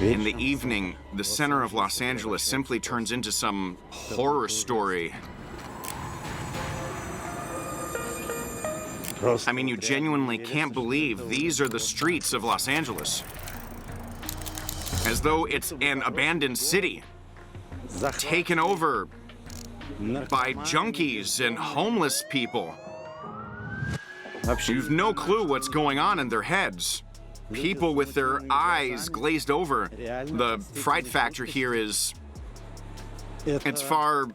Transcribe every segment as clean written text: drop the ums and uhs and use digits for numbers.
In the evening, the center of Los Angeles simply turns into some horror story. I mean, you genuinely can't believe these are the streets of Los Angeles. As though it's an abandoned city, taken over by junkies and homeless people. You've no clue what's going on in their heads. People with their eyes glazed over. The fright factor here is, it's far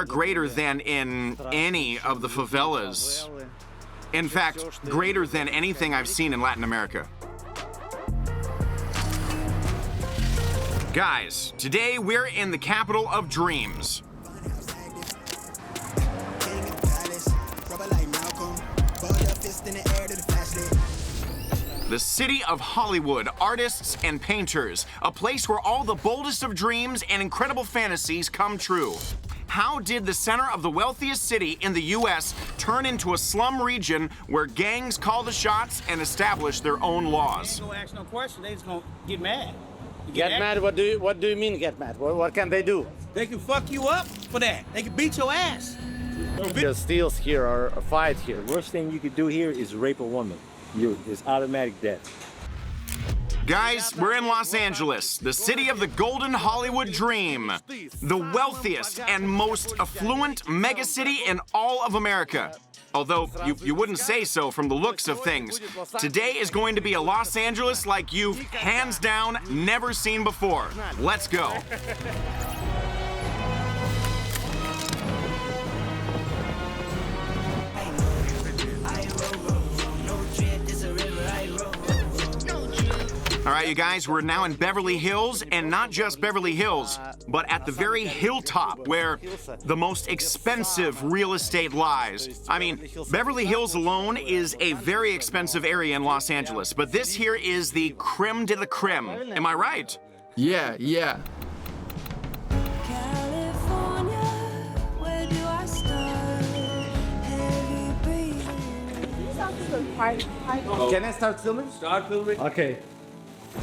greater than in any of the favelas. In fact, greater than anything I've seen in Latin America. Guys, today we're in the capital of dreams. The city of Hollywood, artists and painters, a place where all the boldest of dreams and incredible fantasies come true. How did the center of the wealthiest city in the US turn into a slum region where gangs call the shots and establish their own laws? They ain't gonna ask no question, they just gonna get mad. Get mad? What do you mean get mad? What can they do? They can fuck you up for that. They can beat your ass. The steals here are a fight here. The worst thing you could do here is rape a woman. It's automatic death. Guys, we're in Los Angeles, the city of the golden Hollywood dream. The wealthiest and most affluent megacity in all of America. Although you wouldn't say so from the looks of things. Today is going to be a Los Angeles like you've, hands down, never seen before. Let's go. All right, you guys, we're now in Beverly Hills, and not just Beverly Hills, but at the very hilltop where the most expensive real estate lies. I mean, Beverly Hills alone is a very expensive area in Los Angeles, but this here is the creme de la creme. Am I right? Yeah. Can I start filming? Start filming. Okay.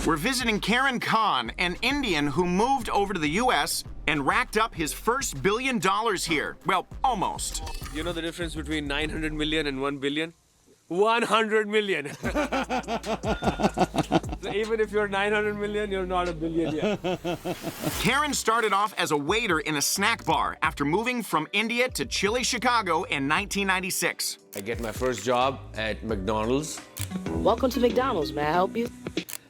We're visiting Karen Khan, an Indian who moved over to the US and racked up his first $1 billion here. Well, almost. You know the difference between 900 million and 1 billion? 100 million. So even if you're 900 million, you're not a billion yet. Karen started off as a waiter in a snack bar after moving from India to chilly Chicago in 1996. I get my first job at McDonald's. Welcome to McDonald's. May I help you?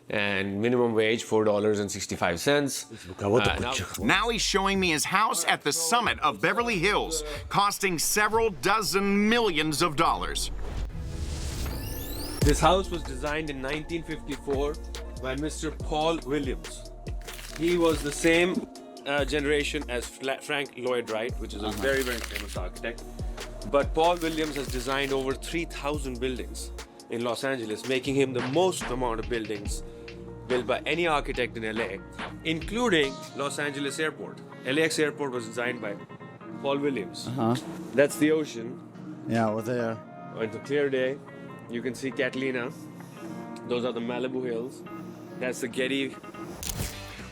And minimum wage $4.65. Now he's showing me his house at the summit of Beverly Hills, costing several dozen millions of dollars. This house was designed in 1954 by Mr. Paul Williams. He was the same generation as Frank Lloyd Wright, which is a very, very famous architect. But Paul Williams has designed over 3,000 buildings in Los Angeles, making him the most amount of buildings built by any architect in LA, including Los Angeles Airport. LAX Airport was designed by Paul Williams. That's the ocean. Yeah, we're there. On a clear day, you can see Catalina. Those are the Malibu Hills. That's the Getty.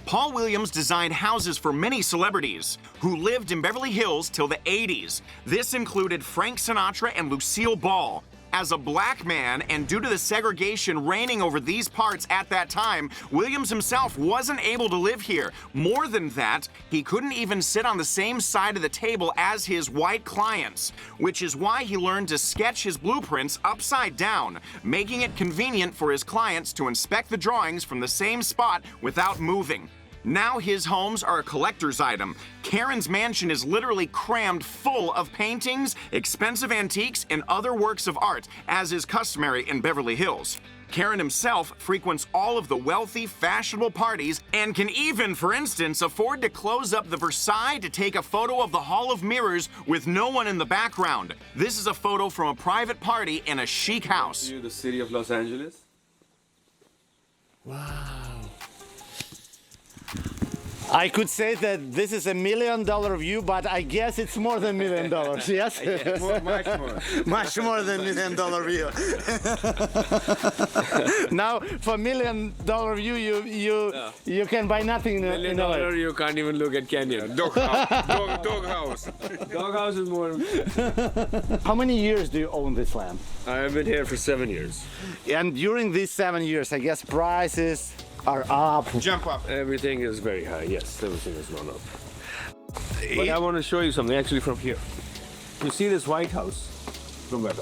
Paul Williams designed houses for many celebrities who lived in Beverly Hills till the 80s. This included Frank Sinatra and Lucille Ball. As a black man, and due to the segregation reigning over these parts at that time, Williams himself wasn't able to live here. More than that, he couldn't even sit on the same side of the table as his white clients, which is why he learned to sketch his blueprints upside down, making it convenient for his clients to inspect the drawings from the same spot without moving. Now his homes are a collector's item. Karen's mansion is literally crammed full of paintings, expensive antiques, and other works of art, as is customary in Beverly Hills. Karen himself frequents all of the wealthy, fashionable parties and can even, for instance, afford to close up the Versailles to take a photo of the Hall of Mirrors with no one in the background. This is a photo from a private party in a chic house. The city of Los Angeles. Wow. I could say that this is $1 million view, but I guess it's more than $1 million. Yes, Much more. much more than $1 million view. Now, for $1 million view, you can buy nothing in LA. You can't even look at Canyon. Doghouse. Doghouse is more. How many years do you own this land? I've been here for 7 years. And during these 7 years, I guess prices are up. Jump up. Everything is very high. Yes, everything is gone up. But I want to show you something actually from here. You see this White House? From where?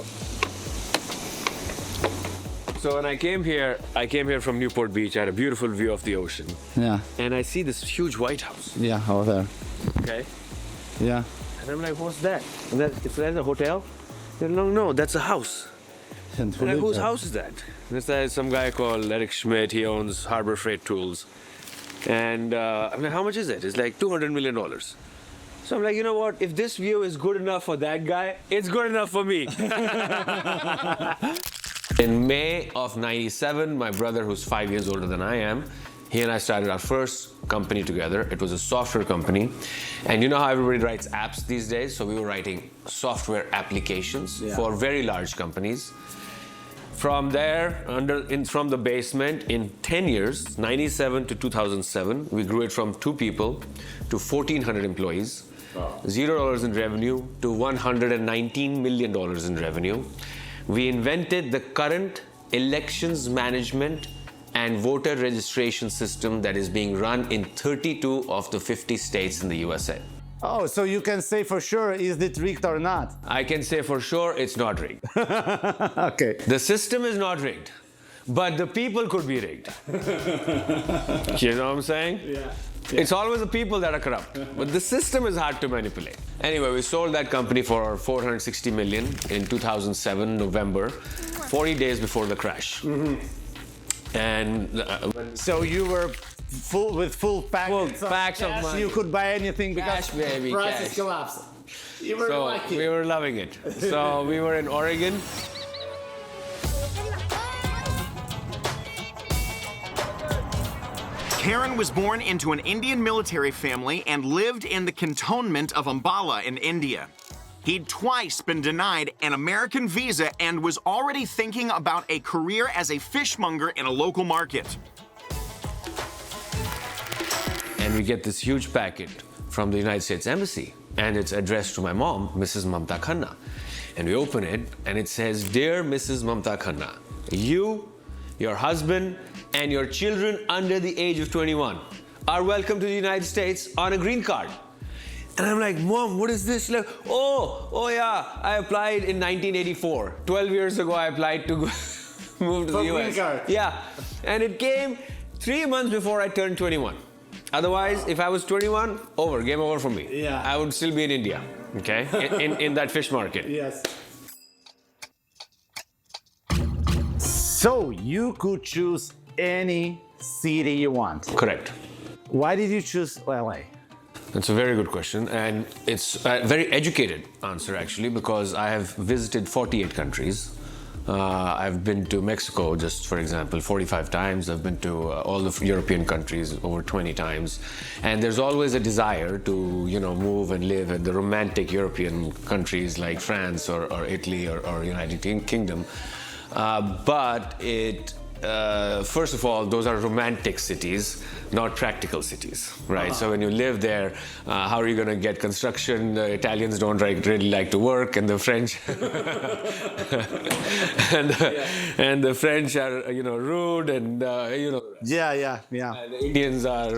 So when I came here from Newport Beach. I had a beautiful view of the ocean. Yeah, And I see this huge White House. yeah, over there. Okay. Yeah. And I'm like, what's that? And is that a hotel? They're like, no, that's a house. And I'm like, whose house is that? And it's some guy called Eric Schmidt. He owns Harbor Freight Tools. And I'm like, how much is it? It's like $200 million. So I'm like, you know what? If this view is good enough for that guy, it's good enough for me. In May of '97, my brother, who's 5 years older than I am, he and I started our first company together. It was a software company. And you know how everybody writes apps these days? So we were writing software applications for very large companies. From there, from the basement, in 10 years, 97 to 2007, we grew it from 2 people to 1,400 employees, $0 in revenue to $119 million in revenue. We invented the current elections management and voter registration system that is being run in 32 of the 50 states in the USA. Oh, so you can say for sure, is it rigged or not? I can say for sure it's not rigged. Okay. The system is not rigged, but the people could be rigged. You know what I'm saying? Yeah. It's always the people that are corrupt, but the system is hard to manipulate. Anyway, we sold that company for $460 million in 2007, November, 40 days before the crash. And So you were full packs packs of cash, money. you could buy anything because Cash, baby, prices cash. collapsed. You were so lucky. we were loving it. So we were in Oregon. Karen was born into an Indian military family and lived in the cantonment of Ambala in India. He'd twice been denied an American visa and was already thinking about a career as a fishmonger in a local market. And we get this huge packet from the United States Embassy, and it's addressed to my mom, Mrs. Mamta Khanna. And we open it, and it says, "Dear Mrs. Mamta Khanna, you, your husband, and your children under the age of 21 are welcome to the United States on a green card." And I'm like, Mom, what is this? Like, oh yeah, I applied in 1984. 12 years ago, I applied to move to the US. Green card. Yeah, and it came 3 months before I turned 21. Otherwise, if I was 21, game over for me. Yeah. I would still be in India, okay, in that fish market. Yes. So you could choose any city you want. Correct. Why did you choose LA? That's a very good question, and it's a very educated answer actually, because I have visited 48 countries. I've been to Mexico, just for example, 45 times. I've been to all the European countries over 20 times, and there's always a desire to, move and live in the romantic European countries like France or Italy or United Kingdom. But first of all, those are romantic cities, not practical cities, right? So when you live there, how are you going to get construction? The Italians don't really like to work, and the French and the French are, rude, and Yeah. the Indians are,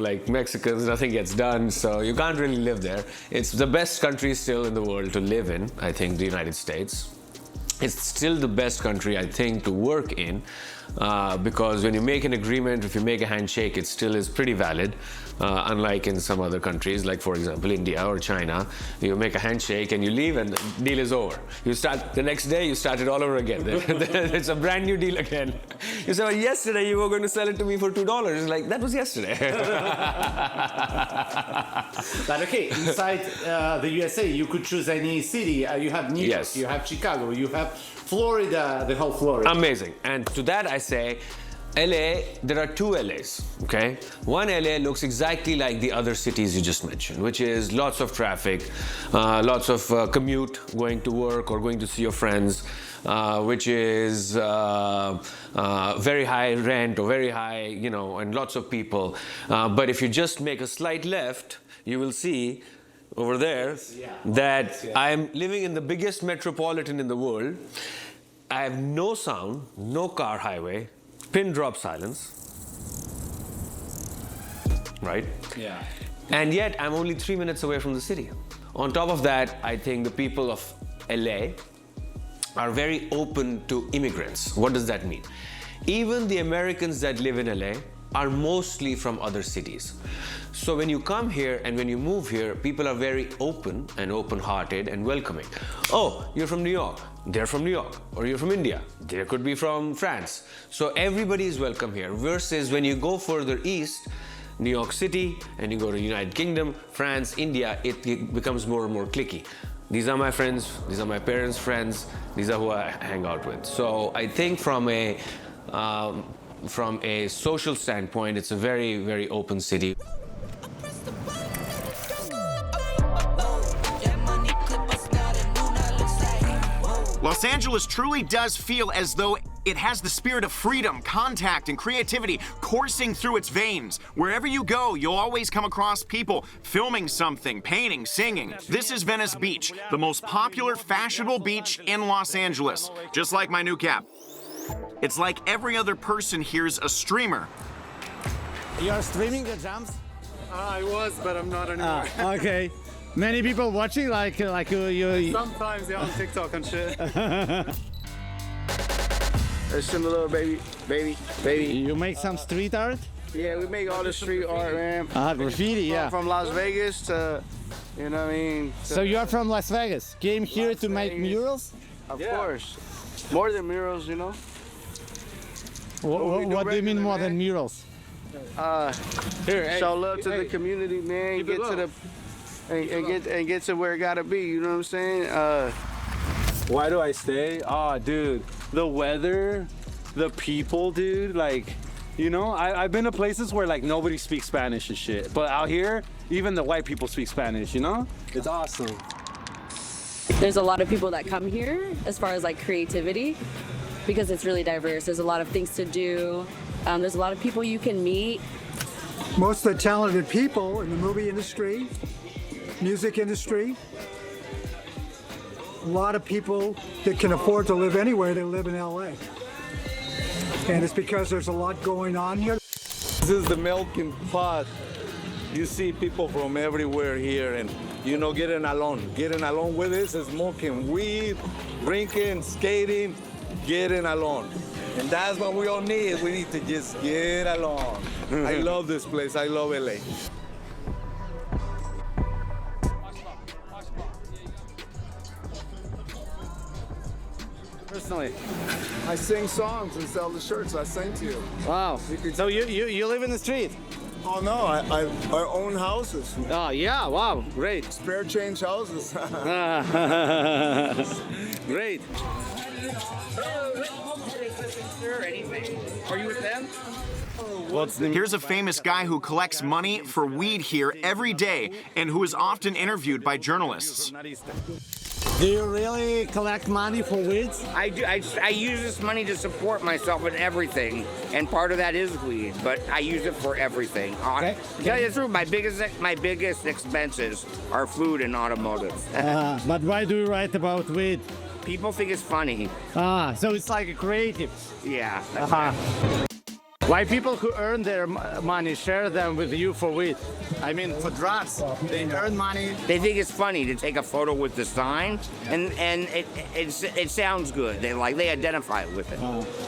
like Mexicans. Nothing gets done, so you can't really live there. It's the best country still in the world to live in, I think, the United States. It's still the best country, I think, to work in, because when you make an agreement, if you make a handshake, it still is pretty valid, unlike in some other countries, like, for example, India or China. You make a handshake and you leave and the deal is over. You start the next day, you start it all over again. It's a brand new deal again. You say, well, yesterday you were going to sell it to me for $2. It's like, that was yesterday. But okay, inside the USA, you could choose any city. You have New York, Yes. you have Chicago, you have Florida, the whole Florida. Amazing. And to that I say, LA, there are two LAs, okay? One LA looks exactly like the other cities you just mentioned, which is lots of traffic, lots of commute, going to work or going to see your friends, which is very high rent or very high, and lots of people. But if you just make a slight left, you will see over there that I'm living in the biggest metropolitan in the world. I have no sound, no car highway, pin drop silence, right? Yeah. And yet I'm only 3 minutes away from the city. On top of that, I think the people of LA are very open to immigrants. What does that mean? Even the Americans that live in LA are mostly from other cities. So when you come here and when you move here, people are very open and open-hearted and welcoming. Oh, you're from New York. They're from New York. Or you're from India. They could be from France. So everybody is welcome here. Versus when you go further east, New York City, and you go to United Kingdom, France, India, it becomes more and more cliquey. These are my friends. These are my parents' friends. These are who I hang out with. So I think from a social standpoint, it's a very, very open city. Los Angeles truly does feel as though it has the spirit of freedom, contact, and creativity coursing through its veins. Wherever you go, you'll always come across people filming something, painting, singing. This is Venice Beach, the most popular fashionable beach in Los Angeles, just like my new cap. It's like every other person here's a streamer. You're streaming the jumps? I was, but I'm not anymore. Okay. Many people watching, like you. Sometimes they're on TikTok and shit. There's some little baby. You make some street art? Yeah, we make all the street art, man. Graffiti, yeah. From Las Vegas to, you know what I mean? So you're from Las Vegas? Came here to make murals? Of course. More than murals, you know? What do you mean more than murals? Show love to the community, man. Get to the and get to where it gotta be. You know what I'm saying? Why do I stay? Oh, dude, the weather, the people, dude. Like, I've been to places where like nobody speaks Spanish and shit, but out here, even the white people speak Spanish. It's awesome. There's a lot of people that come here as far as like creativity, because it's really diverse. There's a lot of things to do. There's a lot of people you can meet. Most of the talented people in the movie industry, music industry, a lot of people that can afford to live anywhere, they live in LA. And it's because there's a lot going on here. This is the melting pot. You see people from everywhere here and, getting along with this, smoking weed, drinking, skating, getting along. And that's what we all need. We need to just get along. I love this place. I love LA. Personally, I sing songs and sell the shirts I sing to you. wow. So you live in the street? Oh no, our own houses. Oh yeah, wow, great. Spare change houses. Great. Are you with them? Here's a famous guy who collects money for weed here every day and who is often interviewed by journalists. Do you really collect money for weeds? I do. I use this money to support myself in everything, and part of that is weed. But I use it for everything. Okay. To tell you the truth, my biggest expenses are food and automotive. But why do you write about weed? People think it's funny. So it's like a creative. Yeah. Why people who earn their money share them with you for weed? I mean, for drugs, they earn money. They think it's funny to take a photo with the sign, and it sounds good. They identify with it.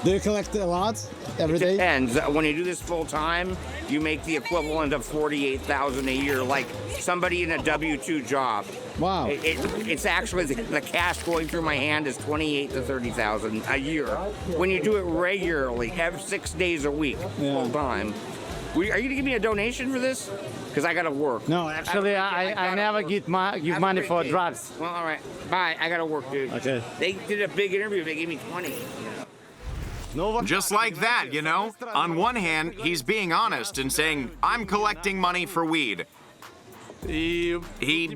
Do you collect a lot every day? It depends. When you do this full time, you make the equivalent of $48,000 a year, like somebody in a W-2 job. Wow. It's actually the cash going through my hand is $28,000 to $30,000 a year. When you do it regularly, 6 days a week, full time. Are you gonna give me a donation for this? Because I gotta work. No, actually, I never give money for drugs. Well, all right. Bye. I gotta work, dude. Okay. They did a big interview. They gave me 20. Just like that, you know? On one hand, he's being honest and saying, I'm collecting money for weed. He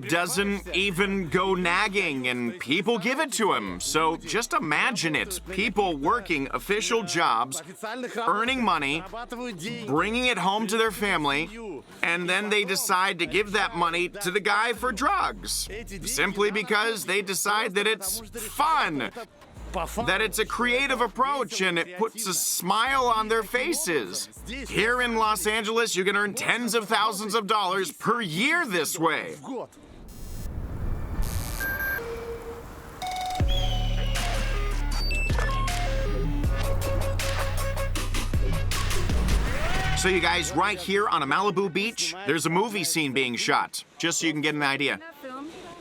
doesn't even go nagging, and people give it to him. So just imagine it. People working official jobs, earning money, bringing it home to their family, and then they decide to give that money to the guy for drugs. Simply because they decide that it's fun. That it's a creative approach and it puts a smile on their faces. Here in Los Angeles, you can earn tens of thousands of dollars per year this way. So you guys, right here on a Malibu beach, there's a movie scene being shot, just so you can get an idea.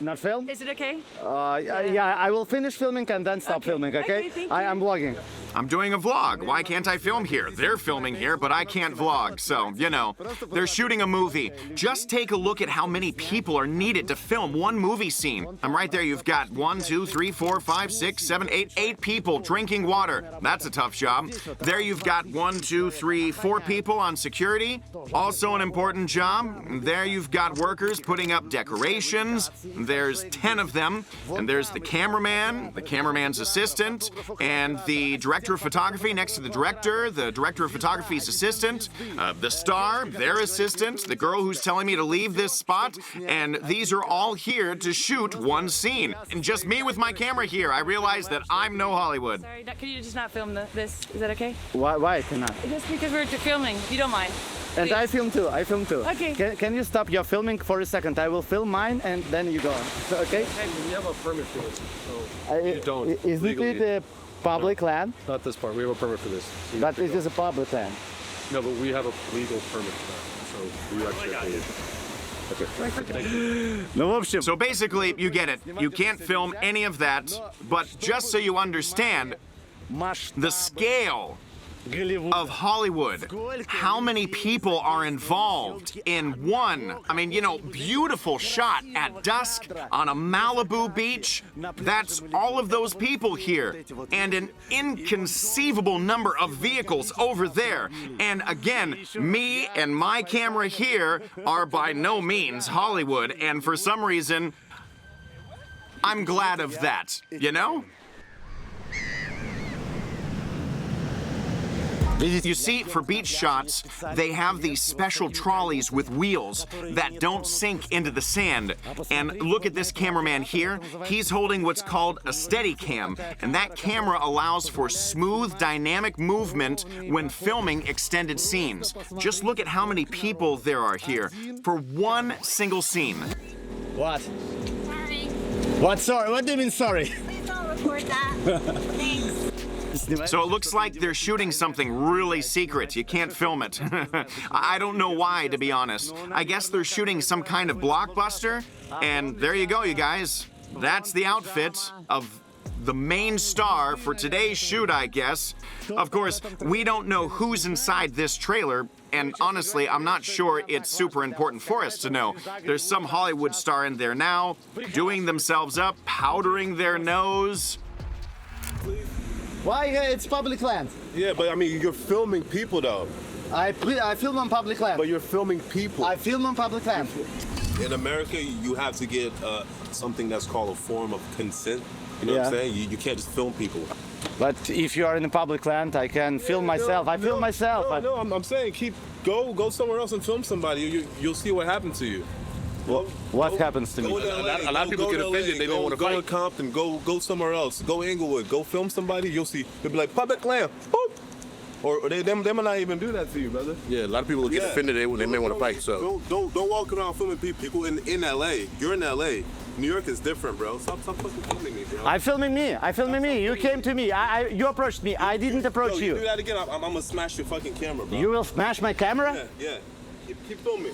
Not film? Is it okay? Yeah, I will finish filming and then stop filming, okay? Thank you. I'm vlogging. I'm doing a vlog. Why can't I film here? They're filming here, but I can't vlog. So, you know, they're shooting a movie. Just take a look at how many people are needed to film one movie scene. I'm right there. You've got 1, 2, 3, 4, 5, 6, 7, 8 people drinking water. That's a tough job. There you've got 1, 2, 3, 4 people on security. Also an important job. There you've got workers putting up decorations. There's 10 of them. And there's the cameraman's assistant, and the director of photography next to the director of photography's assistant, the star, their assistant, the girl who's telling me to leave this spot, and these are all here to shoot one scene. And just me with my camera here, I realize that I'm no Hollywood. Sorry, can you just not film this? Is that okay? Why cannot? Just because we're filming, if you don't mind. And I film too. Okay. Can you stop your filming for a second? I will film mine and then you go on. So, okay? We have a permit for this, so you don't. Isn't it a public land? Not this part. We have a permit for this. So But it is a public land. No, but we have a legal permit for that, so we actually have to. Okay. So basically, you get it. You can't film any of that, but just so you understand the scale of Hollywood, how many people are involved in one, beautiful shot at dusk on a Malibu beach. That's all of those people here, and an inconceivable number of vehicles over there. And again, me and my camera here are by no means Hollywood, and for some reason, I'm glad of that, you know? You see, for beach shots, they have these special trolleys with wheels that don't sink into the sand. And look at this cameraman here. He's holding what's called a Steadicam, and that camera allows for smooth, dynamic movement when filming extended scenes. Just look at how many people there are here for one single scene. What? Sorry. What? Sorry? What do you mean sorry? Please don't record that. Thanks. So it looks like they're shooting something really secret. You can't film it. I don't know why, to be honest. I guess they're shooting some kind of blockbuster. And there you go, you guys. That's the outfit of the main star for today's shoot, I guess. Of course, we don't know who's inside this trailer, and honestly, I'm not sure it's super important for us to know. There's some Hollywood star in there now, doing themselves up, powdering their nose. Why? It's public land. Yeah, but I mean, you're filming people, though. I film on public land. But you're filming people. I film on public land. In America, you have to get something that's called a form of consent. You know what I'm saying? You can't just film people. But if you are in the public land, I can film myself. I film myself. No, I'm saying go somewhere else and film somebody. You'll see what happens to you. What happens to me? A lot of people get offended. They don't want to fight. Go to Compton. Go somewhere else. Go Inglewood. Go film somebody. You'll see. They'll be like, public land. Boop. Or they might not even do that to you, brother. Yeah, a lot of people will get offended. They may want to fight. So don't walk around filming people in LA. You're in LA. New York is different, bro. Stop fucking filming me, bro. I'm filming me. You came to me. You approached me. I didn't approach you. You do that again, I'm gonna smash your fucking camera, bro. You will smash my camera? Yeah. Keep filming.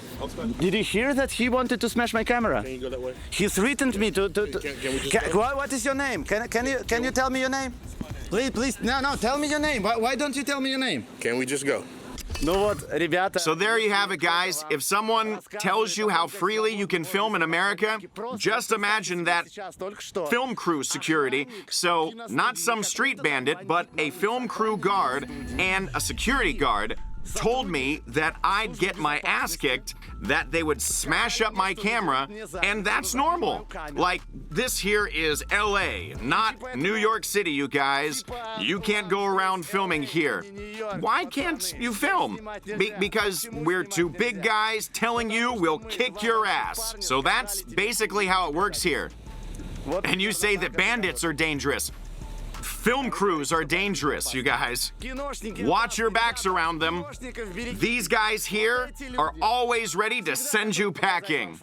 Did you hear that he wanted to smash my camera? Can you go that way? He's threatened me to. Can we just go? What is your name? Can you tell me your name? Please. No. Tell me your name. Why don't you tell me your name? Can we just go? So there you have it, guys. If someone tells you how freely you can film in America, just imagine that film crew security. So not some street bandit, but a film crew guard and a security guard told me that I'd get my ass kicked, that they would smash up my camera, and that's normal. Like, this here is LA, not New York City, you guys. You can't go around filming here. Why can't you film? Because we're two big guys telling you we'll kick your ass. So that's basically how it works here. And you say that bandits are dangerous. Film crews are dangerous, you guys. Watch your backs around them. These guys here are always ready to send you packing.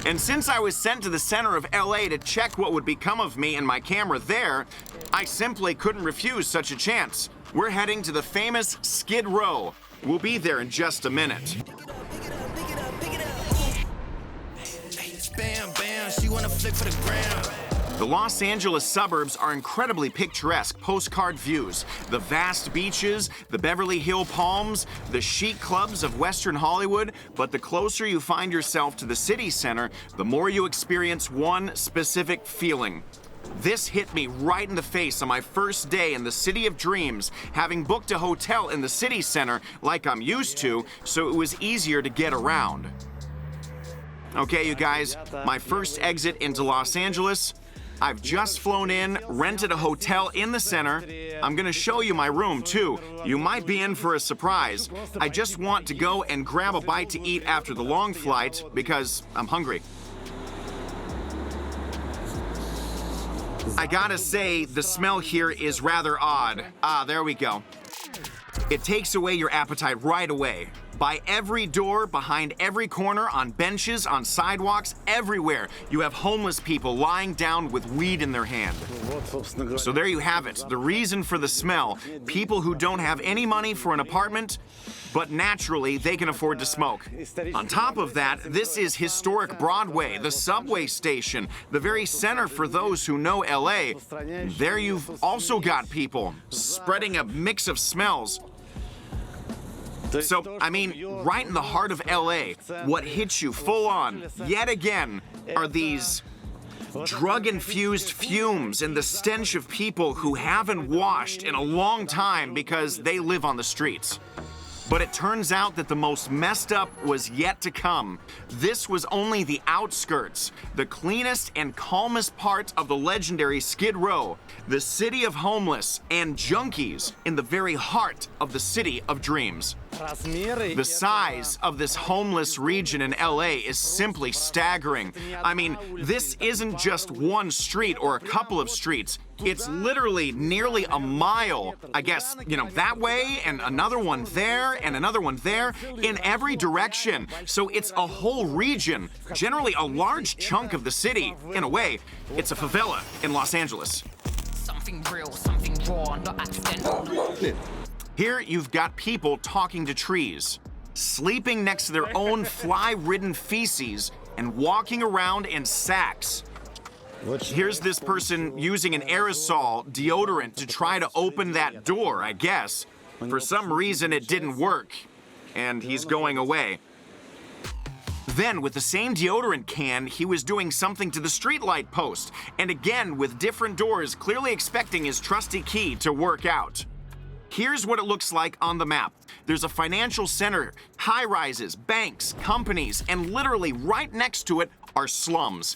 And since I was sent to the center of LA to check what would become of me and my camera there, I simply couldn't refuse such a chance. We're heading to the famous Skid Row. We'll be there in just a minute. Bam, bam, she wanna flick for the gram. The Los Angeles suburbs are incredibly picturesque postcard views. The vast beaches, the Beverly Hills palms, the chic clubs of Western Hollywood, but the closer you find yourself to the city center, the more you experience one specific feeling. This hit me right in the face on my first day in the City of Dreams, having booked a hotel in the city center like I'm used to, so it was easier to get around. Okay, you guys, my first exit into Los Angeles. I've just flown in, rented a hotel in the center. I'm gonna show you my room too. You might be in for a surprise. I just want to go and grab a bite to eat after the long flight because I'm hungry. I gotta say, the smell here is rather odd. Ah, there we go. It takes away your appetite right away. By every door, behind every corner, on benches, on sidewalks, everywhere, you have homeless people lying down with weed in their hand. So there you have it, the reason for the smell. People who don't have any money for an apartment, but naturally they can afford to smoke. On top of that, this is historic Broadway, the subway station, the very center for those who know LA. There you've also got people spreading a mix of smells. So, I mean, right in the heart of LA, what hits you full on, yet again, are these drug-infused fumes and the stench of people who haven't washed in a long time because they live on the streets. But it turns out that the most messed up was yet to come. This was only the outskirts, the cleanest and calmest part of the legendary Skid Row, the city of homeless and junkies in the very heart of the City of Dreams. The size of this homeless region in LA is simply staggering. I mean, this isn't just one street or a couple of streets. It's literally nearly a mile, I guess, that way, and another one there, and another one there, in every direction. So it's a whole region, generally a large chunk of the city. In a way, it's a favela in Los Angeles. Something real, something raw, not accidental. Here you've got people talking to trees, sleeping next to their own fly-ridden feces, and walking around in sacks. Here's this person using an aerosol deodorant to try to open that door, I guess. For some reason it didn't work, and he's going away. Then, with the same deodorant can, he was doing something to the streetlight post, and again with different doors, clearly expecting his trusty key to work out. Here's what it looks like on the map. There's a financial center, high-rises, banks, companies, and literally right next to it are slums.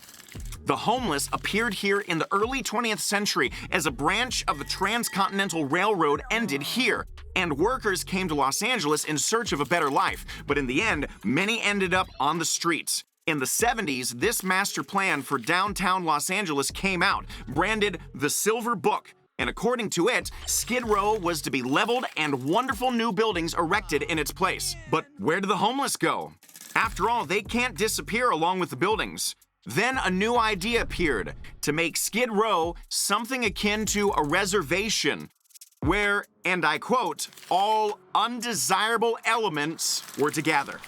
The homeless appeared here in the early 20th century as a branch of the Transcontinental Railroad ended here, and workers came to Los Angeles in search of a better life, but in the end, many ended up on the streets. In the 70s, this master plan for downtown Los Angeles came out, branded the Silver Book, and according to it, Skid Row was to be leveled and wonderful new buildings erected in its place. But where do the homeless go? After all, they can't disappear along with the buildings. Then a new idea appeared, to make Skid Row something akin to a reservation, where, and I quote, all undesirable elements were to gather.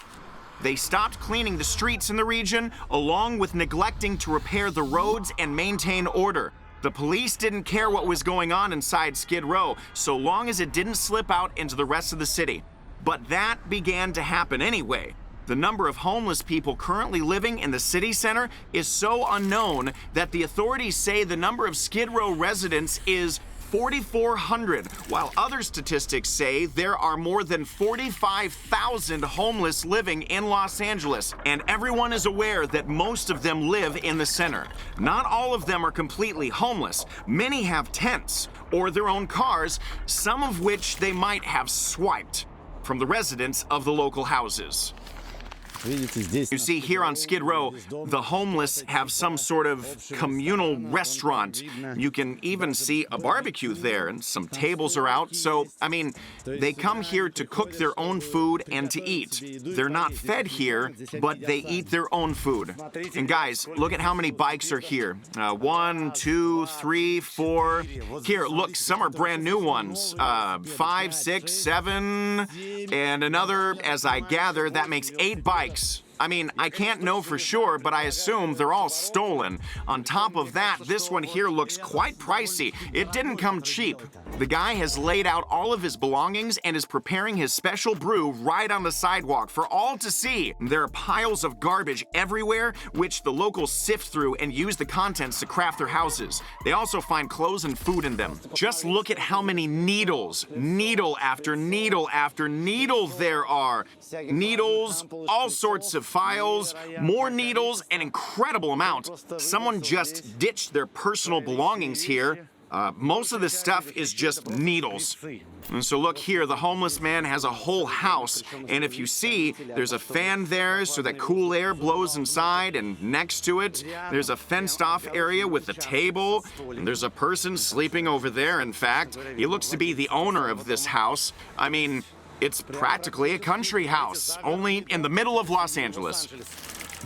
They stopped cleaning the streets in the region, along with neglecting to repair the roads and maintain order. The police didn't care what was going on inside Skid Row, so long as it didn't slip out into the rest of the city. But that began to happen anyway. The number of homeless people currently living in the city center is so unknown that the authorities say the number of Skid Row residents is 4,400, while other statistics say there are more than 45,000 homeless living in Los Angeles, and everyone is aware that most of them live in the center. Not all of them are completely homeless. Many have tents or their own cars, some of which they might have swiped from the residents of the local houses. You see, here on Skid Row, the homeless have some sort of communal restaurant. You can even see a barbecue there, and some tables are out. So, I mean, they come here to cook their own food and to eat. They're not fed here, but they eat their own food. And guys, look at how many bikes are here. 1, 2, 3, 4. Here, look, some are brand new ones. 5, 6, 7, and another, as I gather, that makes 8 bikes. I mean, I can't know for sure, but I assume they're all stolen. On top of that, this one here looks quite pricey. It didn't come cheap. The guy has laid out all of his belongings and is preparing his special brew right on the sidewalk for all to see. There are piles of garbage everywhere, which the locals sift through and use the contents to craft their houses. They also find clothes and food in them. Just look at how many needles, needle after needle after needle there are. Needles, all sorts of files, more needles, an incredible amount. Someone just ditched their personal belongings here. Most of this stuff is just needles. And so look here, the homeless man has a whole house, and if you see, there's a fan there so that cool air blows inside, and next to it, there's a fenced-off area with a table, and there's a person sleeping over there. In fact, he looks to be the owner of this house. I mean, it's practically a country house, only in the middle of Los Angeles.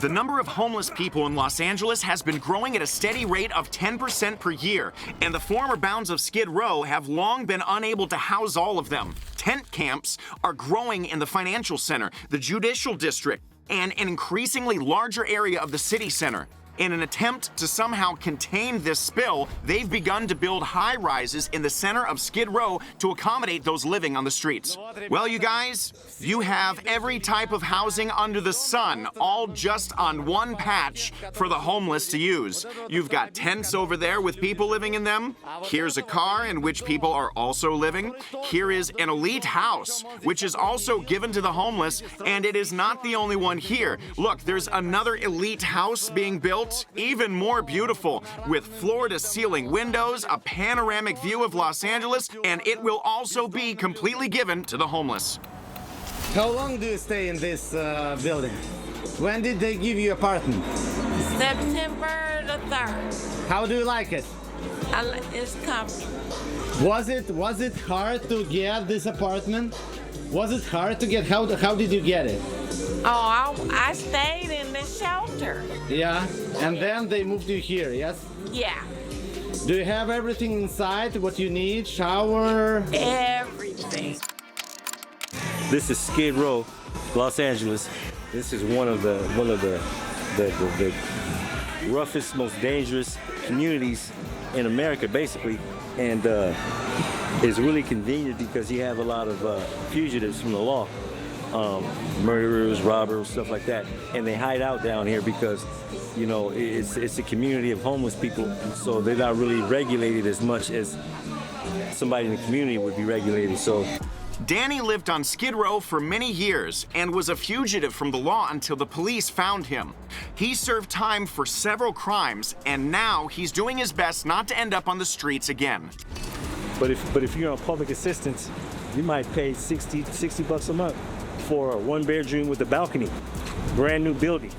The number of homeless people in Los Angeles has been growing at a steady rate of 10% per year, and the former bounds of Skid Row have long been unable to house all of them. Tent camps are growing in the financial center, the judicial district, and an increasingly larger area of the city center. In an attempt to somehow contain this spill, they've begun to build high-rises in the center of Skid Row to accommodate those living on the streets. Well, you guys, you have every type of housing under the sun, all just on one patch for the homeless to use. You've got tents over there with people living in them. Here's a car in which people are also living. Here is an elite house, which is also given to the homeless, and it is not the only one here. Look, there's another elite house being built, even more beautiful, with floor-to-ceiling windows, a panoramic view of Los Angeles, and it will also be completely given to the homeless. How long do you stay in this building? When did they give you apartment? September the 3rd. How do you like it? It's comfortable. Was it hard to get this apartment? Was it hard to get? How did you get it? Oh, I stayed in the shelter. Yeah, and then they moved you here, yes? Yeah. Do you have everything inside? What you need? Shower? Everything. This is Skid Row, Los Angeles. This is one of the roughest, most dangerous communities in America, basically, and it's really convenient because you have a lot of fugitives from the law, murderers, robbers, stuff like that, and they hide out down here because, you know, it's a community of homeless people, so they're not really regulated as much as somebody in the community would be regulated. So Danny lived on Skid Row for many years and was a fugitive from the law until the police found him. He served time for several crimes, and now he's doing his best not to end up on the streets again. But if you're on public assistance, you might pay 60 bucks a month for a 1-bedroom with a balcony, brand new building.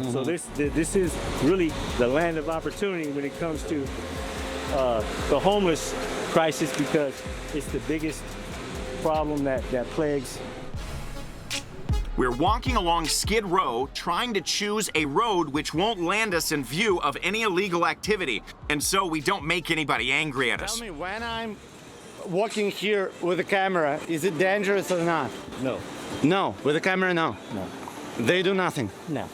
Mm-hmm. So this is really the land of opportunity when it comes to the homeless crisis, because it's the biggest problem that plagues. We're walking along Skid Row, trying to choose a road which won't land us in view of any illegal activity, and so we don't make anybody angry at us. Tell me, when I'm walking here with a camera, is it dangerous or not? No. No, with a camera, no. No. They do nothing. No.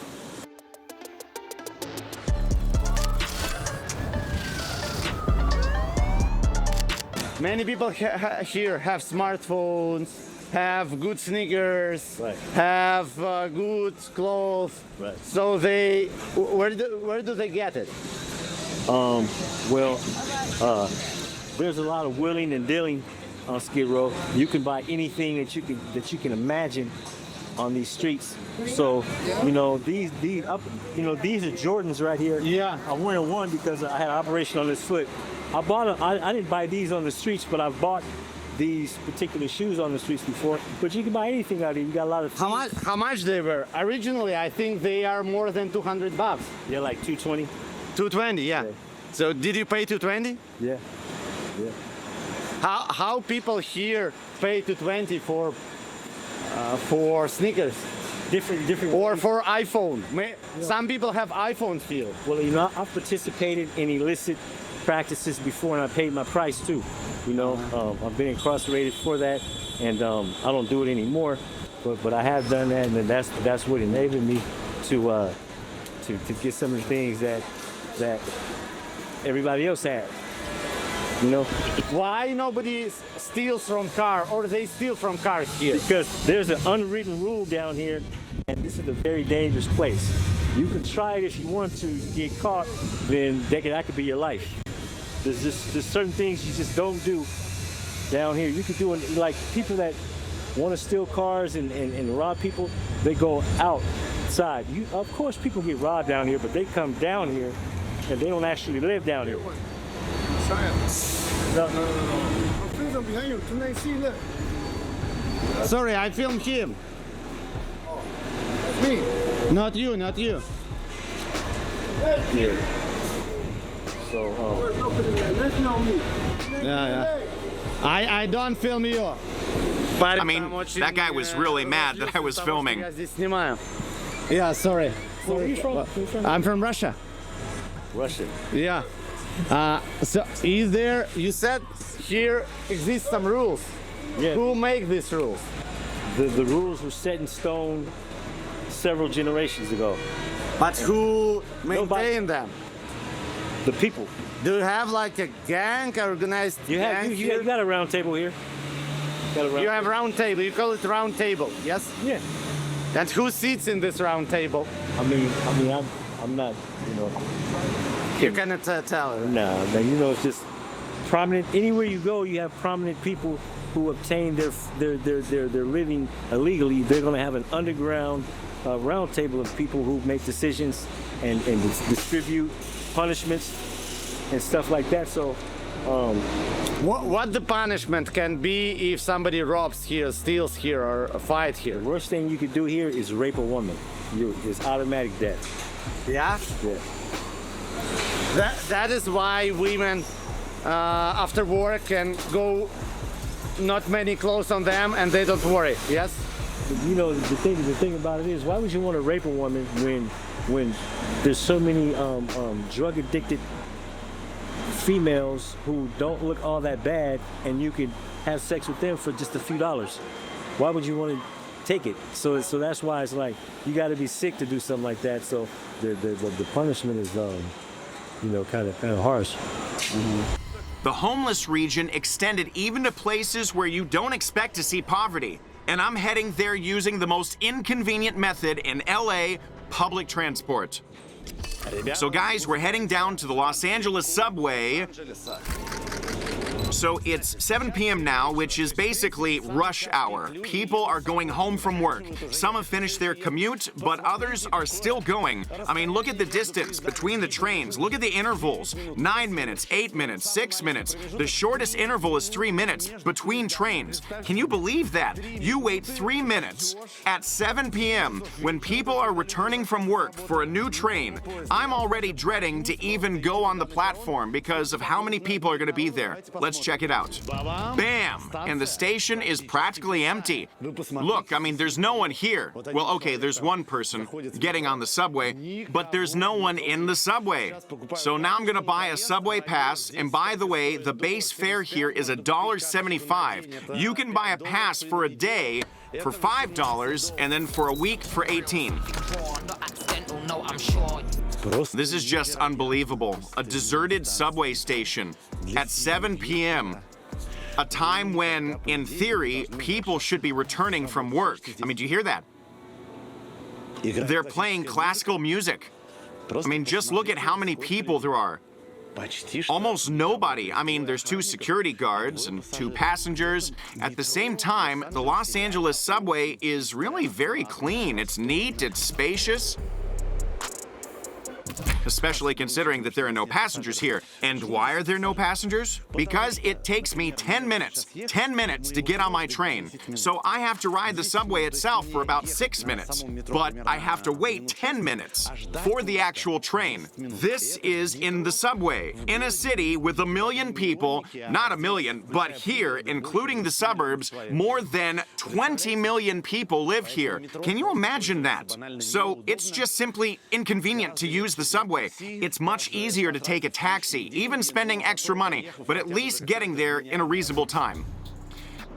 Many people here have smartphones, have good sneakers, have good clothes. Right. So where do they get it? There's a lot of wheeling and dealing on Skid Row. You can buy anything that you can imagine on these streets. So, you know, these are Jordans right here. Yeah. I'm wearing one because I had an operation on this foot. I didn't buy these on the streets, but I've bought these particular shoes on the streets before. But you can buy anything out here. You got a lot of. How much they were? Originally, I think they are more than $200. Yeah, like 220. 220, yeah. So did you pay 220? Yeah. Yeah. How people here pay 220 for sneakers? Different. Or for iPhone. Some people have iPhones here. Well, you know, I've participated in illicit practices before, and I paid my price too. You know, I've been incarcerated for that, and I don't do it anymore. But I have done that, and that's what enabled me to get some of the things that everybody else had. You know, why nobody steals from car, or they steal from cars here? Because there's an unwritten rule down here, and this is a very dangerous place. You can try it if you want to get caught, then that could be your life. There's certain things you just don't do down here. You could do it, like people that want to steal cars and rob people, they go outside. Of course, people get robbed down here, but they come down here and they don't actually live down here. No. I'm filming behind you. Can they see? Look. Sorry, I filmed him. Me. Not you. Here. So, yeah. I don't film you. I mean, that guy was really mad that I was filming. Yeah, sorry. Where are you from? I'm from Russia. Russia. Yeah. So you said here exist some rules. Yeah. Who make these rules? The rules were set in stone several generations ago. But who maintain them? The people. Do you have like a gang, organized gang? You got a round table here. You have round table. You call it round table, yes? Yeah. And who sits in this round table? I mean, I'm not, you know. You cannot tell. No, you know, it's just prominent. Anywhere you go, you have prominent people who obtain their living illegally. They're going to have an underground round table of people who make decisions and distribute punishments and stuff like that. So, what the punishment can be if somebody robs here, steals here, or a fight here? The worst thing you could do here is rape a woman. It's automatic death. Yeah. Yeah. That is why women after work can go not many clothes on them and they don't worry. Yes. You know, the thing about it is, why would you want to rape a woman when there's so many drug addicted females who don't look all that bad, and you could have sex with them for just a few dollars? Why would you want to take it? So that's why it's like you got to be sick to do something like that. So the punishment is you know, kind of harsh. Mm-hmm. The homeless region extended even to places where you don't expect to see poverty. And I'm heading there using the most inconvenient method in LA, public transport. So guys, we're heading down to the Los Angeles subway. So it's 7 p.m. now, which is basically rush hour. People are going home from work. Some have finished their commute, but others are still going. I mean, look at the distance between the trains. Look at the intervals. 9 minutes, 8 minutes, 6 minutes. The shortest interval is 3 minutes between trains. Can you believe that? You wait 3 minutes at 7 p.m. when people are returning from work for a new train. I'm already dreading to even go on the platform because of how many people are going to be there. Let's check it out. Bam! And the station is practically empty. Look, I mean, there's no one here. Well, okay, there's one person getting on the subway, but there's no one in the subway. So now I'm gonna buy a subway pass, and by the way, the base fare here is $1.75. You can buy a pass for a day for $5, and then for a week for $18. This is just unbelievable. A deserted subway station at 7 p.m. A time when, in theory, people should be returning from work. I mean, do you hear that? They're playing classical music. I mean, just look at how many people there are. Almost nobody. I mean, there's 2 security guards and 2 passengers. At the same time, the Los Angeles subway is really very clean. It's neat, it's spacious. Especially considering that there are no passengers here. And why are there no passengers? Because it takes me 10 minutes to get on my train. So I have to ride the subway itself for about 6 minutes. But I have to wait 10 minutes for the actual train. This is in the subway, in a city with 1 million people, not 1 million, but here, including the suburbs, more than 20 million people live here. Can you imagine that? So it's just simply inconvenient to use the subway. It's much easier to take a taxi, even spending extra money, but at least getting there in a reasonable time.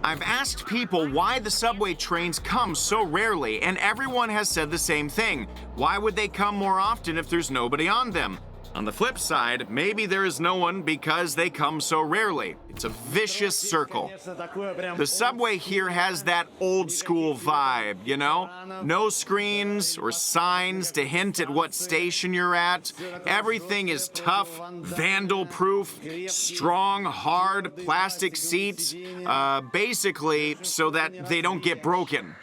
I've asked people why the subway trains come so rarely, and everyone has said the same thing. Why would they come more often if there's nobody on them? On the flip side, maybe there is no one because they come so rarely. It's a vicious circle. The subway here has that old school vibe, you know? No screens or signs to hint at what station you're at. Everything is tough, vandal-proof, strong, hard plastic seats, basically so that they don't get broken.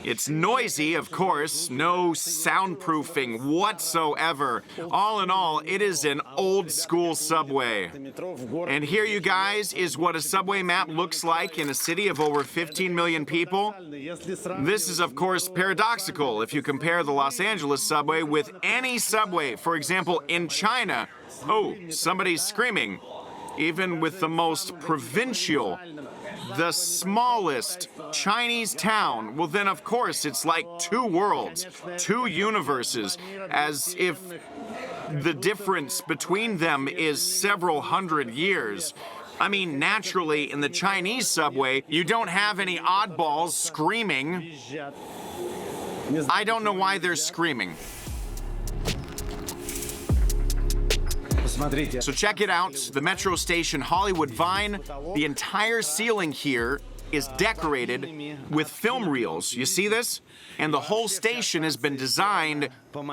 It's noisy, of course, no soundproofing whatsoever. All in all, it is an old school subway. And here, you guys, is what a subway map looks like in a city of over 15 million people. This is, of course, paradoxical if you compare the Los Angeles subway with any subway. For example, in China, oh, somebody's screaming. Even with the most provincial, the smallest Chinese town, well then of course it's like 2 worlds, 2 universes, as if the difference between them is several hundred years. I mean, naturally, in the Chinese subway, you don't have any oddballs screaming. I don't know why they're screaming. So check it out, the metro station Hollywood Vine. The entire ceiling here is decorated with film reels. You see this? And the whole station has been designed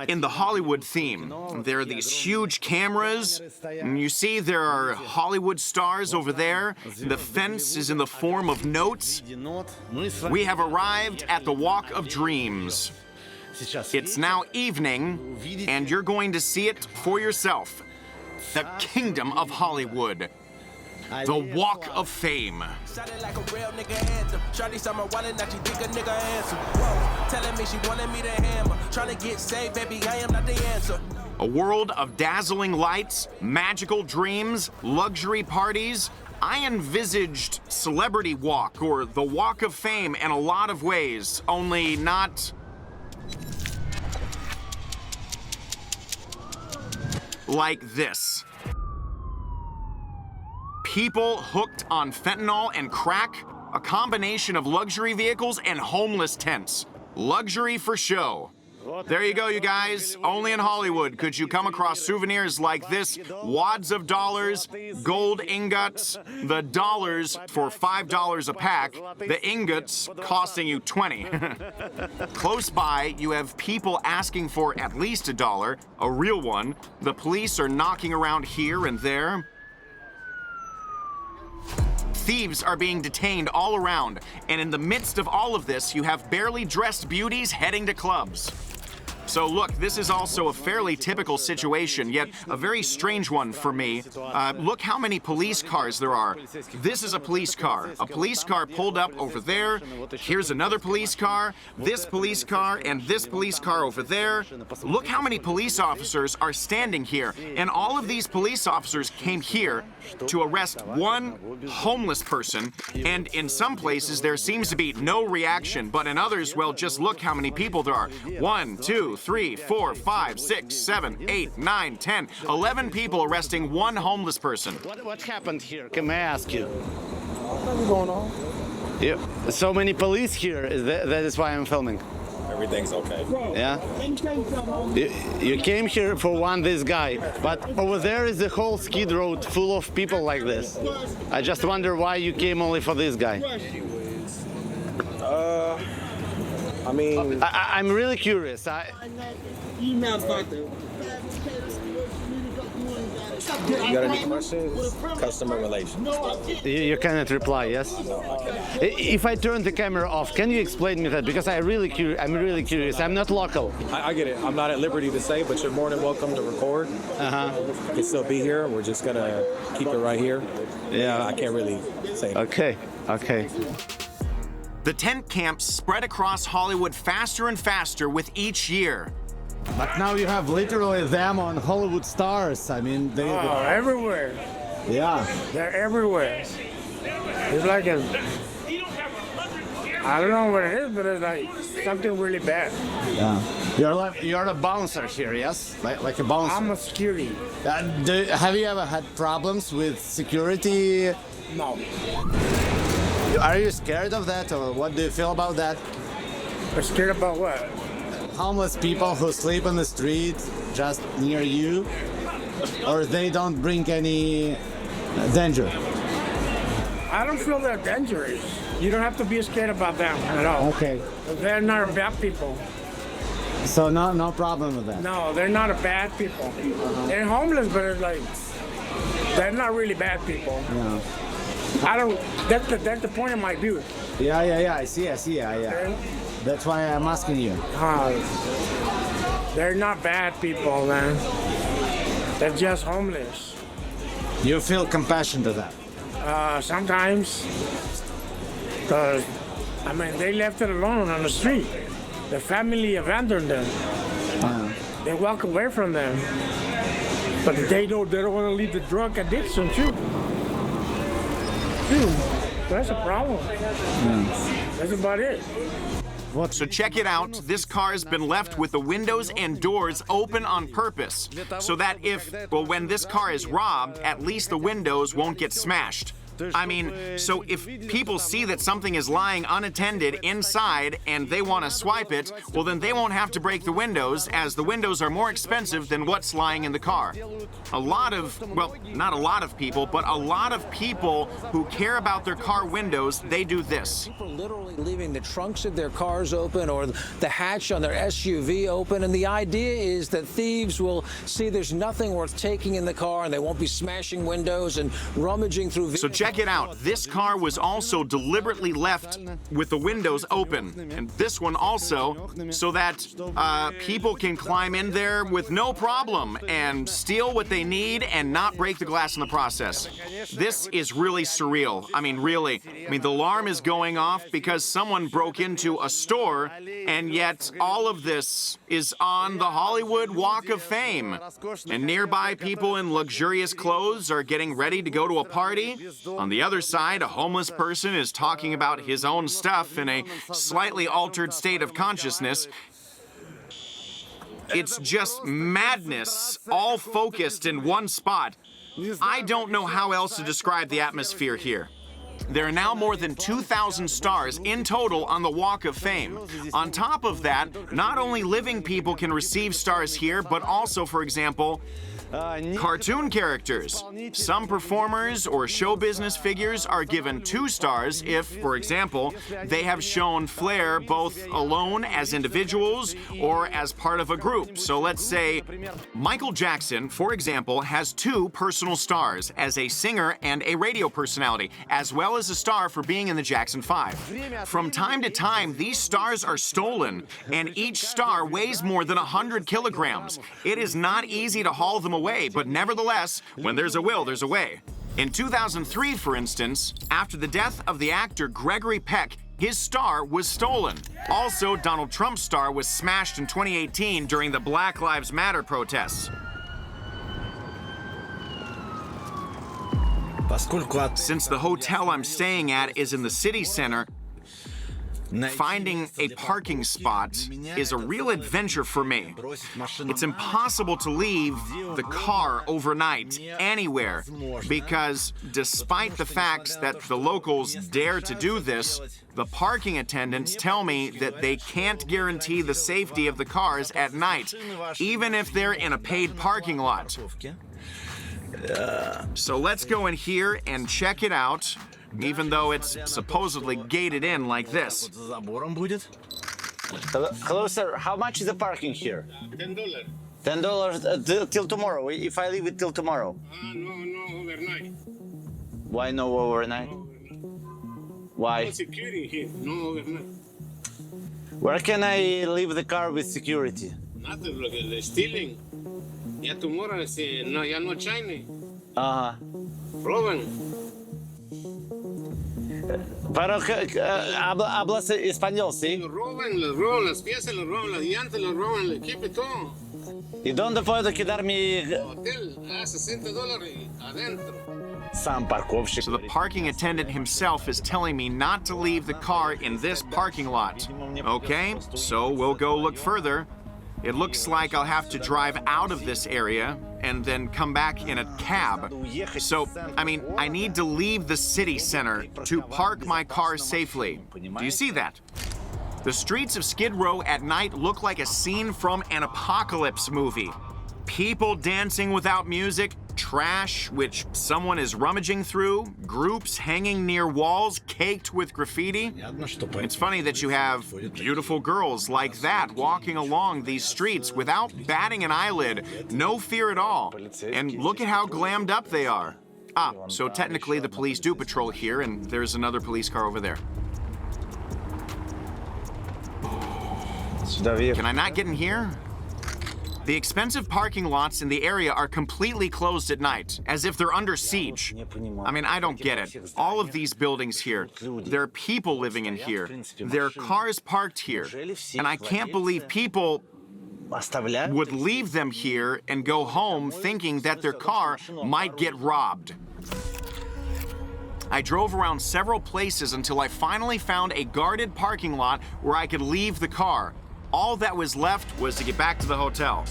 in the Hollywood theme. There are these huge cameras, and you see there are Hollywood stars over there. The fence is in the form of notes. We have arrived at the Walk of Dreams. It's now evening, and you're going to see it for yourself. The Kingdom of Hollywood. The Walk of Fame. A world of dazzling lights, magical dreams, luxury parties. I envisaged Celebrity Walk or the Walk of Fame in a lot of ways, only not like this. People hooked on fentanyl and crack, a combination of luxury vehicles and homeless tents. Luxury for show. There you go, you guys. Only in Hollywood could you come across souvenirs like this. Wads of dollars, gold ingots, the dollars for $5 a pack, the ingots costing you 20. Close by, you have people asking for at least $1, a real one. The police are knocking around here and there. Thieves are being detained all around, and in the midst of all of this, you have barely dressed beauties heading to clubs. So look, this is also a fairly typical situation, yet a very strange one for me. Look how many police cars there are. This is a police car. A police car pulled up over there. Here's another police car, this police car, and this police car over there. Look how many police officers are standing here. And all of these police officers came here to arrest one homeless person. And in some places, there seems to be no reaction, but in others, well, just look how many people there are. 1, 2, 3, 4, 5, 6, 7, 8, 9, 10, 11 people arresting one homeless person. What happened here? Can I ask you? What's going on? Yeah, so many police here. That is why I'm filming. everything's okay. Yeah? You came here for this guy, but over there is the whole skid road full of people like this. I just wonder why you came only for this guy. I mean... I'm really curious. You got any questions? Customer relations. You cannot reply, yes? If I turn the camera off, can you explain me that? Because I'm really curious. I'm not local. I get it. I'm not at liberty to say, but you're more than welcome to record. You can still be here. We're just going to keep it right here. Yeah. I can't really say that. Okay. The tent camps spread across Hollywood faster and faster with each year. But now you have literally them on Hollywood stars. I mean, they... Oh, everywhere. Yeah. They're everywhere. It's like I don't know what it is, but it's like something really bad. Yeah. You're a bouncer here, yes? Like a bouncer. I'm a security. Have you ever had problems with security? No. Are you scared of that, or what do you feel about that? I'm scared about what? Homeless people who sleep on the street just near you, or they don't bring any danger? I don't feel they're dangerous. You don't have to be scared about them at all. Okay. They're not bad people. So no problem with that? No, they're not a bad people. They're homeless, but it's like, they're not really bad people. Yeah. That's the point of my view. Yeah, I see, yeah. That's why I'm asking you. They're not bad people, man. They're just homeless. You feel compassion to that? Sometimes. Because, I mean, they left it alone on the street. The family abandoned them. They walk away from them. But they don't want to leave the drug addiction, too. That's a problem. That's about it. So check it out. This car has been left with the windows and doors open on purpose so that when this car is robbed, at least the windows won't get smashed. I mean, so if people see that something is lying unattended inside and they want to swipe it, well, then they won't have to break the windows, as the windows are more expensive than what's lying in the car. Not a lot of people, but a lot of people who care about their car windows, they do this. People literally leaving the trunks of their cars open or the hatch on their SUV open, and the idea is that thieves will see there's nothing worth taking in the car and they won't be smashing windows and rummaging through. So check it out. This car was also deliberately left with the windows open, and this one also, so that people can climb in there with no problem and steal what they need and not break the glass in the process. This is really surreal. I mean, really. I mean, the alarm is going off because someone broke into a store, and yet all of this is on the Hollywood Walk of Fame. And nearby, people in luxurious clothes are getting ready to go to a party. On the other side, a homeless person is talking about his own stuff in a slightly altered state of consciousness. It's just madness, all focused in one spot. I don't know how else to describe the atmosphere here. There are now more than 2,000 stars in total on the Walk of Fame. On top of that, not only living people can receive stars here, but also, for example, cartoon characters. Some performers or show business figures are given 2 stars if, for example, they have shown flair both alone as individuals or as part of a group. So let's say Michael Jackson, for example, has 2 personal stars as a singer and a radio personality, as well as a star for being in the Jackson 5. From time to time, these stars are stolen, and each star weighs more than 100 kilograms. It is not easy to haul them away, but nevertheless, when there's a will, there's a way. In 2003, for instance, after the death of the actor Gregory Peck, his star was stolen. Also, Donald Trump's star was smashed in 2018 during the Black Lives Matter protests. Since the hotel I'm staying at is in the city center, Finding a parking spot is a real adventure for me. It's impossible to leave the car overnight anywhere because despite the fact that the locals dare to do this, the parking attendants tell me that they can't guarantee the safety of the cars at night, even if they're in a paid parking lot. So let's go in here and check it out, even though it's supposedly gated in like this. Hello, sir. How much is the parking here? $10. $10 till tomorrow. If I leave it till tomorrow. No, overnight. Why no overnight? Why? No security here, no overnight. Where can I leave the car with security? Nothing, look, they're stealing. Ya tomorrow, no, ya no China. Roban. Pero hablas español, ¿sí? Les roban las piezas, les roban las llantas, les roban el equipo y todo. ¿Y dónde puedo quedar mi hotel? $60 adentro. So the parking attendant himself is telling me not to leave the car in this parking lot. Okay, so we'll go look further. It looks like I'll have to drive out of this area and then come back in a cab. So, I mean, I need to leave the city center to park my car safely. Do you see that? The streets of Skid Row at night look like a scene from an apocalypse movie. People dancing without music, trash which someone is rummaging through, groups hanging near walls caked with graffiti. It's funny that you have beautiful girls like that walking along these streets without batting an eyelid, no fear at all. And look at how glammed up they are. So technically the police do patrol here, and there's another police car over there. Can I not get in here? The expensive parking lots in the area are completely closed at night, as if they're under siege. I mean, I don't get it. All of these buildings here, there are people living in here. There are cars parked here. And I can't believe people would leave them here and go home thinking that their car might get robbed. I drove around several places until I finally found a guarded parking lot where I could leave the car. All that was left was to get back to the hotel.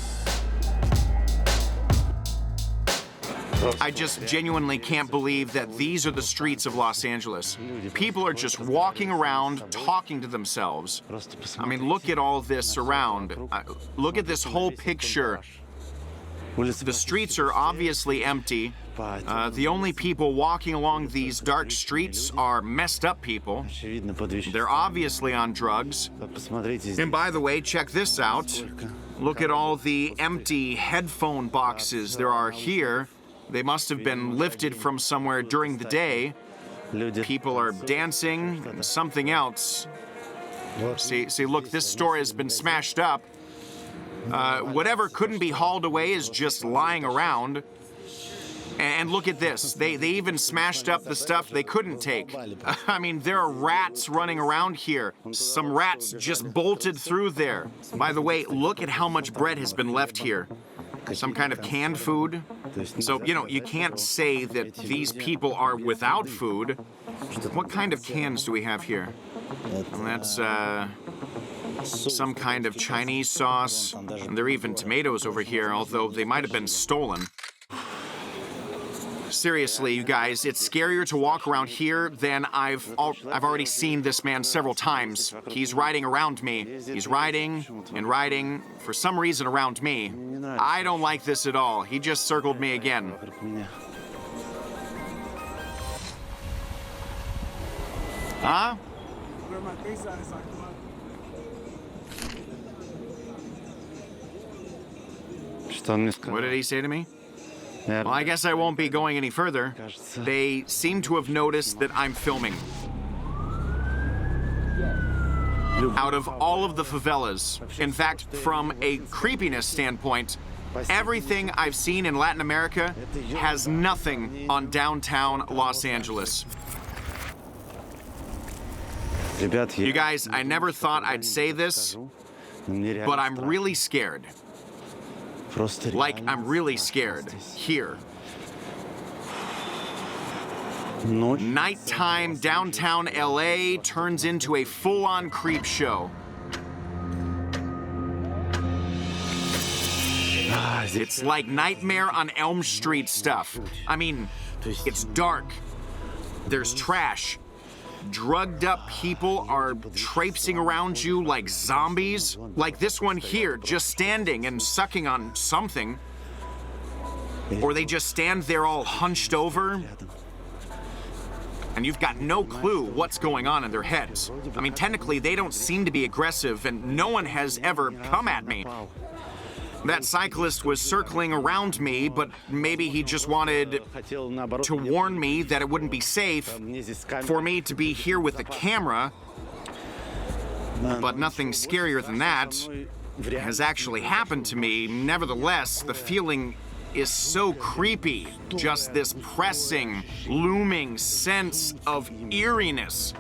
I just genuinely can't believe that these are the streets of Los Angeles. People are just walking around, talking to themselves. I mean, look at all this around. Look at this whole picture. The streets are obviously empty. The only people walking along these dark streets are messed up people. They're obviously on drugs. And by the way, check this out. Look at all the empty headphone boxes there are here. They must have been lifted from somewhere during the day. People are dancing and something else. See, look, this store has been smashed up. Whatever couldn't be hauled away is just lying around. And look at this. They even smashed up the stuff they couldn't take. I mean, there are rats running around here. Some rats just bolted through there. By the way, look at how much bread has been left here. Some kind of canned food. So, you know, you can't say that these people are without food. What kind of cans do we have here? Well, that's, some kind of Chinese sauce. And there are even tomatoes over here, although they might have been stolen. Seriously, you guys, it's scarier to walk around here than I've already seen this man several times. He's riding around me. He's riding and riding for some reason around me. I don't like this at all. He just circled me again. Huh? What did he say to me? Well, I guess I won't be going any further. They seem to have noticed that I'm filming. Out of all of the favelas, in fact, from a creepiness standpoint, everything I've seen in Latin America has nothing on downtown Los Angeles. You guys, I never thought I'd say this, but I'm really scared. Like, I'm really scared. Here. Nighttime downtown LA turns into a full-on creep show. It's like Nightmare on Elm Street stuff. I mean, it's dark. There's trash. Drugged up people are traipsing around you like zombies. Like this one here, just standing and sucking on something. Or they just stand there all hunched over. And you've got no clue what's going on in their heads. I mean, technically, they don't seem to be aggressive, and no one has ever come at me. That cyclist was circling around me, but maybe he just wanted to warn me that it wouldn't be safe for me to be here with the camera. But nothing scarier than that has actually happened to me. Nevertheless, the feeling is so creepy. Just this pressing, looming sense of eeriness.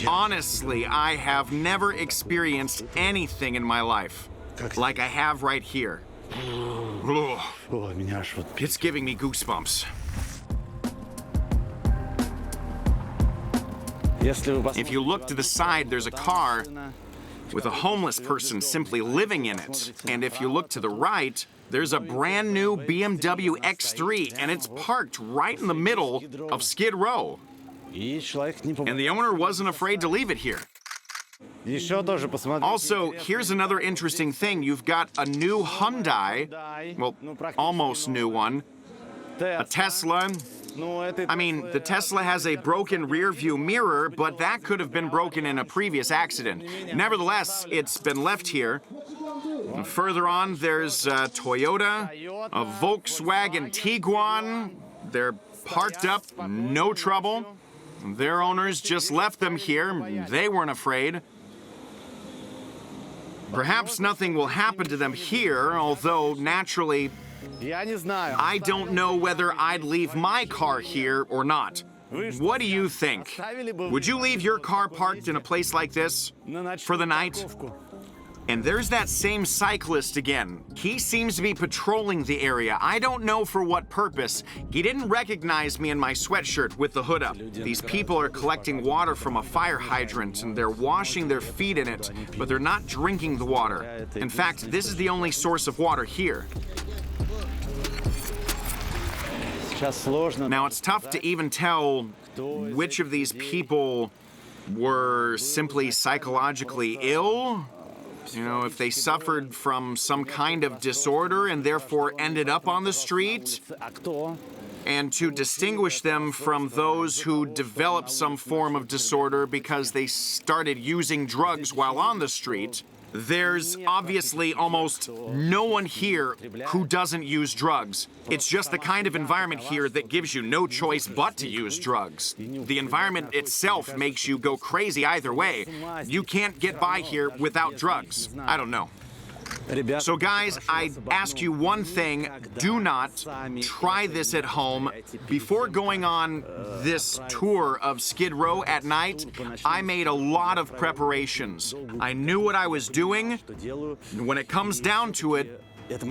Honestly, I have never experienced anything in my life like I have right here. It's giving me goosebumps. If you look to the side, there's a car with a homeless person simply living in it. And if you look to the right, there's a brand new BMW X3, and it's parked right in the middle of Skid Row. And the owner wasn't afraid to leave it here. Also, here's another interesting thing. You've got a new Hyundai, well, almost new one, a Tesla. I mean, the Tesla has a broken rear view mirror, but that could have been broken in a previous accident. Nevertheless, it's been left here. And further on, there's a Toyota, a Volkswagen Tiguan. They're parked up, no trouble. Their owners just left them here. They weren't afraid. Perhaps nothing will happen to them here, although naturally, I don't know whether I'd leave my car here or not. What do you think? Would you leave your car parked in a place like this for the night? And there's that same cyclist again. He seems to be patrolling the area. I don't know for what purpose. He didn't recognize me in my sweatshirt with the hood up. These people are collecting water from a fire hydrant and they're washing their feet in it, but they're not drinking the water. In fact, this is the only source of water here. Now, it's tough to even tell which of these people were simply psychologically ill. You know, if they suffered from some kind of disorder and therefore ended up on the street, and to distinguish them from those who developed some form of disorder because they started using drugs while on the street, there's obviously almost no one here who doesn't use drugs. It's just the kind of environment here that gives you no choice but to use drugs. The environment itself makes you go crazy either way. You can't get by here without drugs. I don't know. So guys, I ask you one thing, do not try this at home. Before going on this tour of Skid Row at night, I made a lot of preparations. I knew what I was doing. When it comes down to it,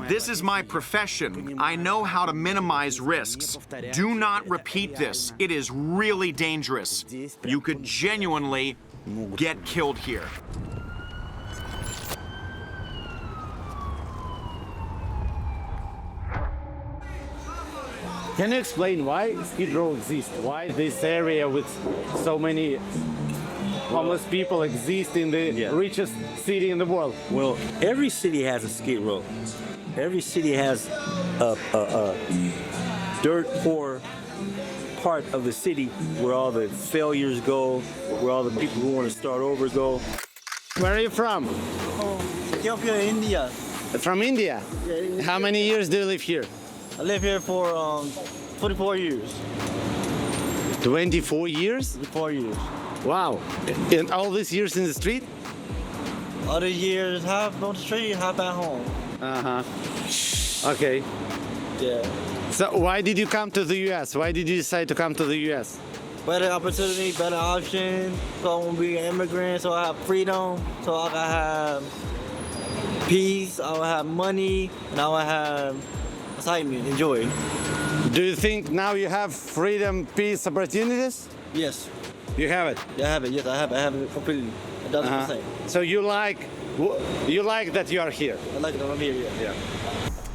this is my profession. I know how to minimize risks. Do not repeat this. It is really dangerous. You could genuinely get killed here. Can you explain why Skid Row exists? Why this area with so many homeless people exists in the richest city in the world? Well, every city has a Skid Row. Every city has a dirt poor part of the city where all the failures go, where all the people who want to start over go. Where are you from? Ethiopia, India. From India? Yeah. How many years do you live here? I live here for 24 years. 24 years? 24 years. Wow. And all these years in the street? Other years, half on the street, half at home. Uh-huh. Okay. Yeah. So why did you come to the U.S.? Why did you decide to come to the U.S.? Better opportunity, better option. So I won't be an immigrant, so I have freedom. So I can have peace, I will have money, and I will have excitement, enjoy. Do you think now you have freedom, peace, opportunities? Yes. You have it? Yeah, I have it. Yes, I have it completely. 1,000%. So you like that you are here? I like it. I'm here, yeah.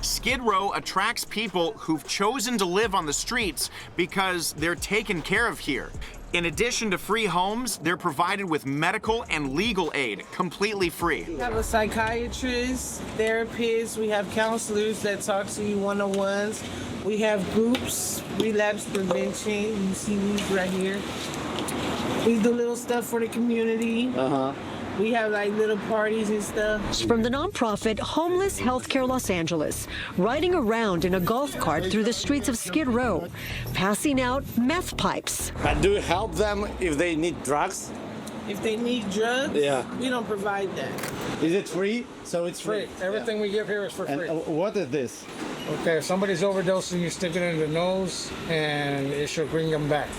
Skid Row attracts people who've chosen to live on the streets because they're taken care of here. In addition to free homes, they're provided with medical and legal aid, completely free. We have a psychiatrist, therapist, we have counselors that talk to you one-on-ones. We have groups, relapse prevention, you see these right here. We do little stuff for the community. We have like little parties and stuff. From the nonprofit Homeless Healthcare Los Angeles, riding around in a golf cart through the streets of Skid Row, passing out meth pipes. And do you help them if they need drugs? If they need drugs, we don't provide that. Is it free? So it's free. Everything we give here is for free. And what is this? Okay, if somebody's overdosing, you stick it in the nose, and it should bring them back.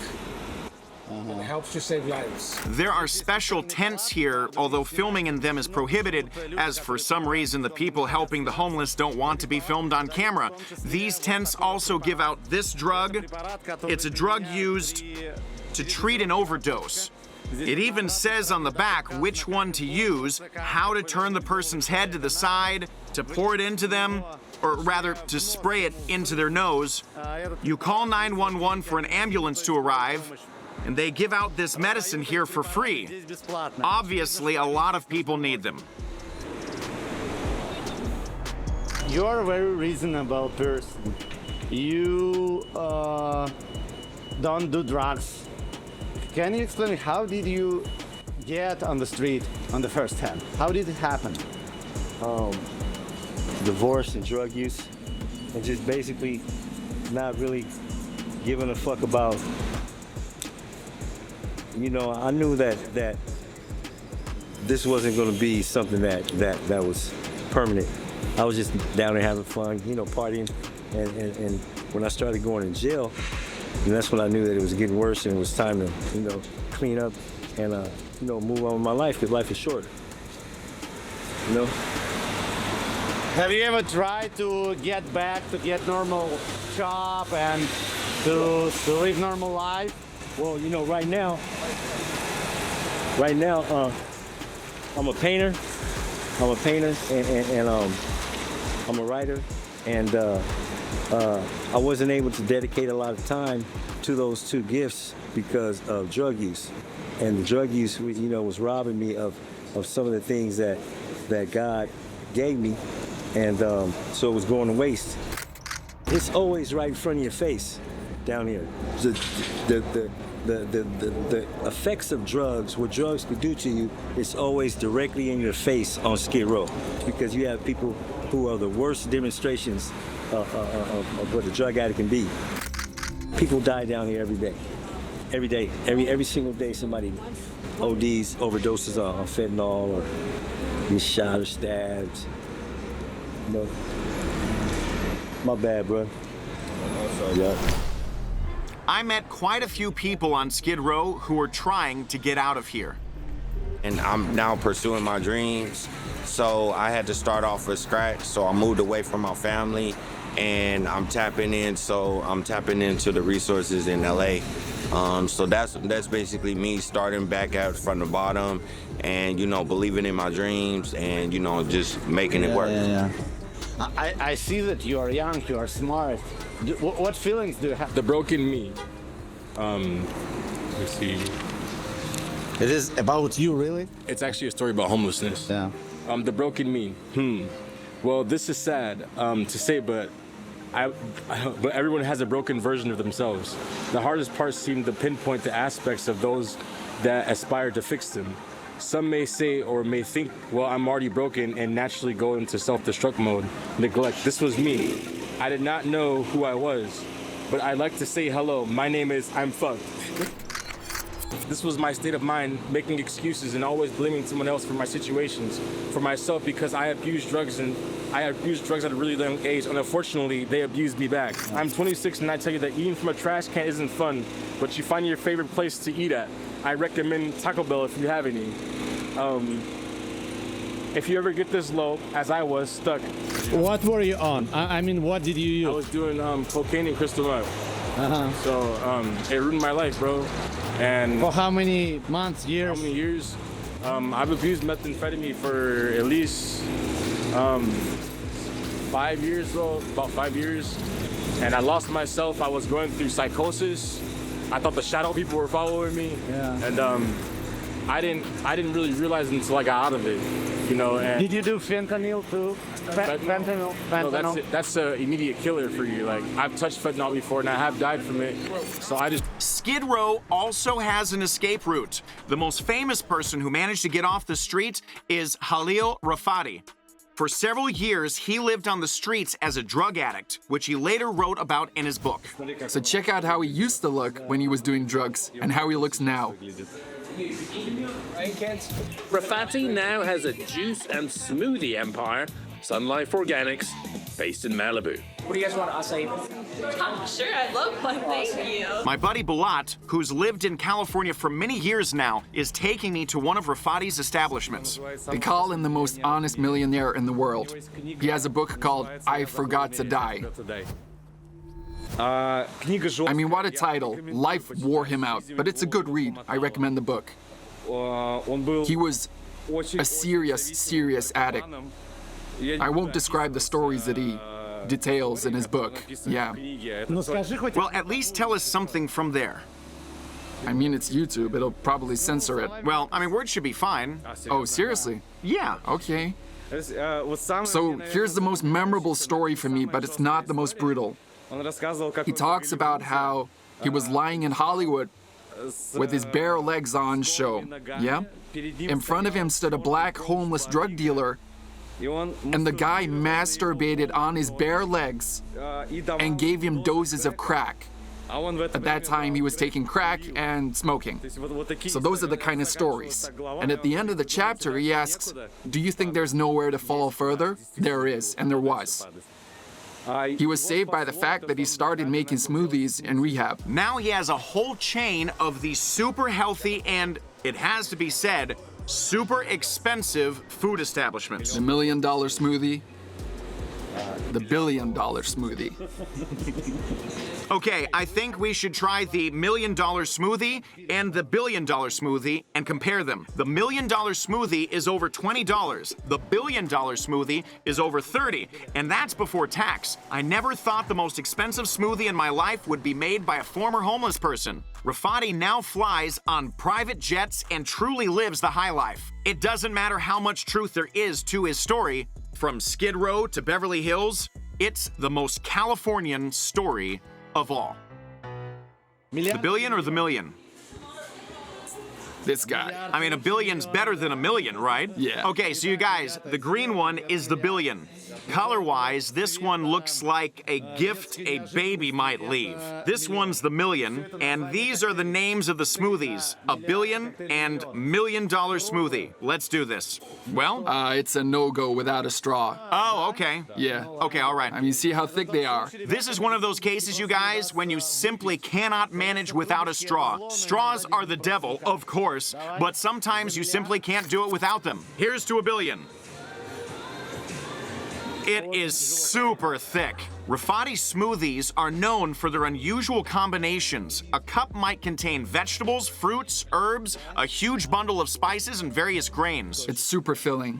It helps you save lives. There are special tents here, although filming in them is prohibited, as for some reason the people helping the homeless don't want to be filmed on camera. These tents also give out this drug. It's a drug used to treat an overdose. It even says on the back which one to use, how to turn the person's head to the side, to pour it into them, or rather to spray it into their nose. You call 911 for an ambulance to arrive, and they give out this medicine here for free. Obviously, a lot of people need them. You're a very reasonable person. You don't do drugs. Can you explain how did you get on the street on the first hand? How did it happen? Divorce and drug use, and just basically not really giving a fuck about. You know, I knew that this wasn't going to be something that was permanent. I was just down there having fun, you know, partying, and when I started going in jail, and that's when I knew that it was getting worse and it was time to, you know, clean up and you know, move on with my life, because life is short. You know. Have you ever tried to get back to get normal job and to live normal life? Well, you know, right now, I'm a painter. And I'm a writer, and I wasn't able to dedicate a lot of time to those two gifts because of drug use. And the drug use, you know, was robbing me of some of the things that God gave me, and so it was going to waste. It's always right in front of your face down here. The effects of drugs, what drugs could do to you, is always directly in your face on Skid Row, because you have people who are the worst demonstrations of what a drug addict can be. People die down here every day. Every day, every single day, somebody ODs, overdoses on fentanyl, or gets shot or stabbed. You know, my bad, bro. Sorry, y'all. I met quite a few people on Skid Row who are trying to get out of here. And I'm now pursuing my dreams, so I had to start off with scratch. So I moved away from my family, and I'm tapping into the resources in LA. So that's basically me starting back out from the bottom, and, you know, believing in my dreams, and, you know, just making it work. I see that you are young, you are smart. What feelings do you have? The broken me. Let's see. It is about you, really? It's actually a story about homelessness. Yeah. The broken me. Well, this is sad to say, but everyone has a broken version of themselves. The hardest part seemed to pinpoint the aspects of those that aspire to fix them. Some may say or may think, well, I'm already broken, and naturally go into self-destruct mode, neglect. This was me. I did not know who I was, but I like to say hello. My name is I'm fucked. This was my state of mind, making excuses and always blaming someone else for my situations, for myself, because I abused drugs, and I abused drugs at a really young age, and unfortunately, they abused me back. I'm 26, and I tell you that eating from a trash can isn't fun, but you find your favorite place to eat at. I recommend Taco Bell if you have any. if you ever get this low, as I was, stuck. What were you on? I mean, what did you use? I was doing cocaine and crystal meth. So it ruined my life, bro. And for how many months, years? How many years? I've abused methamphetamine for at least 5 years, bro. About 5 years. And I lost myself. I was going through psychosis. I thought the shadow people were following me. Yeah. And I didn't really realize until I got out of it, you know. And did you do fentanyl too? Fentanyl? No, that's an immediate killer for you. Like, I've touched fentanyl before and I have died from it. So I just... Skid Row also has an escape route. The most famous person who managed to get off the street is Khalil Rafati. For several years, he lived on the streets as a drug addict, which he later wrote about in his book. So check out how he used to look when he was doing drugs and how he looks now. Right, kids? Rafati now has a juice and smoothie empire, Sun Life Organics, based in Malibu. What do you guys want? Acai? Sure, I'd love one, thank you. My buddy Balat, who's lived in California for many years now, is taking me to one of Rafati's establishments. They call him the most honest millionaire in the world. He has a book called I Forgot to Die. I mean, what a title. Life wore him out, but it's a good read. I recommend the book. He was a serious addict. I won't describe the stories that he details in his book. Yeah. Well, at least tell us something from there. I mean, it's YouTube. It'll probably censor it. Well, I mean, words should be fine. Oh, seriously? Yeah. Okay. So here's the most memorable story for me, but it's not the most brutal. He talks about how he was lying in Hollywood with his bare legs on show. Yeah? In front of him stood a black homeless drug dealer, and the guy masturbated on his bare legs and gave him doses of crack. At that time, he was taking crack and smoking. So those are the kind of stories. And at the end of the chapter, he asks, do you think there's nowhere to fall further? There is, and there was. He was saved by the fact that he started making smoothies in rehab. Now he has a whole chain of these super healthy and, it has to be said, super expensive food establishments. The $1 million smoothie, the $1 billion smoothie. Okay, I think we should try the $1 million smoothie and the $1 billion smoothie and compare them. The $1 million smoothie is over $20. The $1 billion smoothie is over $30, and that's before tax. I never thought the most expensive smoothie in my life would be made by a former homeless person. Rafati now flies on private jets and truly lives the high life. It doesn't matter how much truth there is to his story. From Skid Row to Beverly Hills, it's the most Californian story of all. The billion or the million? This guy. I mean, $1 billion's better than $1 million, right? Yeah. Okay, so you guys, the green one is the $1 billion. Color-wise, this one looks like a gift a baby might leave. This one's the $1 million, and these are the names of the smoothies. $1 billion and $1 million smoothie. Let's do this. Well? It's a no-go without a straw. Oh, okay. Yeah. Okay, all right. I mean, see how thick they are. This is one of those cases, you guys, when you simply cannot manage without a straw. Straws are the devil, of course, but sometimes you simply can't do it without them. Here's to $1 billion. It is super thick. Rafati smoothies are known for their unusual combinations. A cup might contain vegetables, fruits, herbs, a huge bundle of spices, and various grains. It's super filling.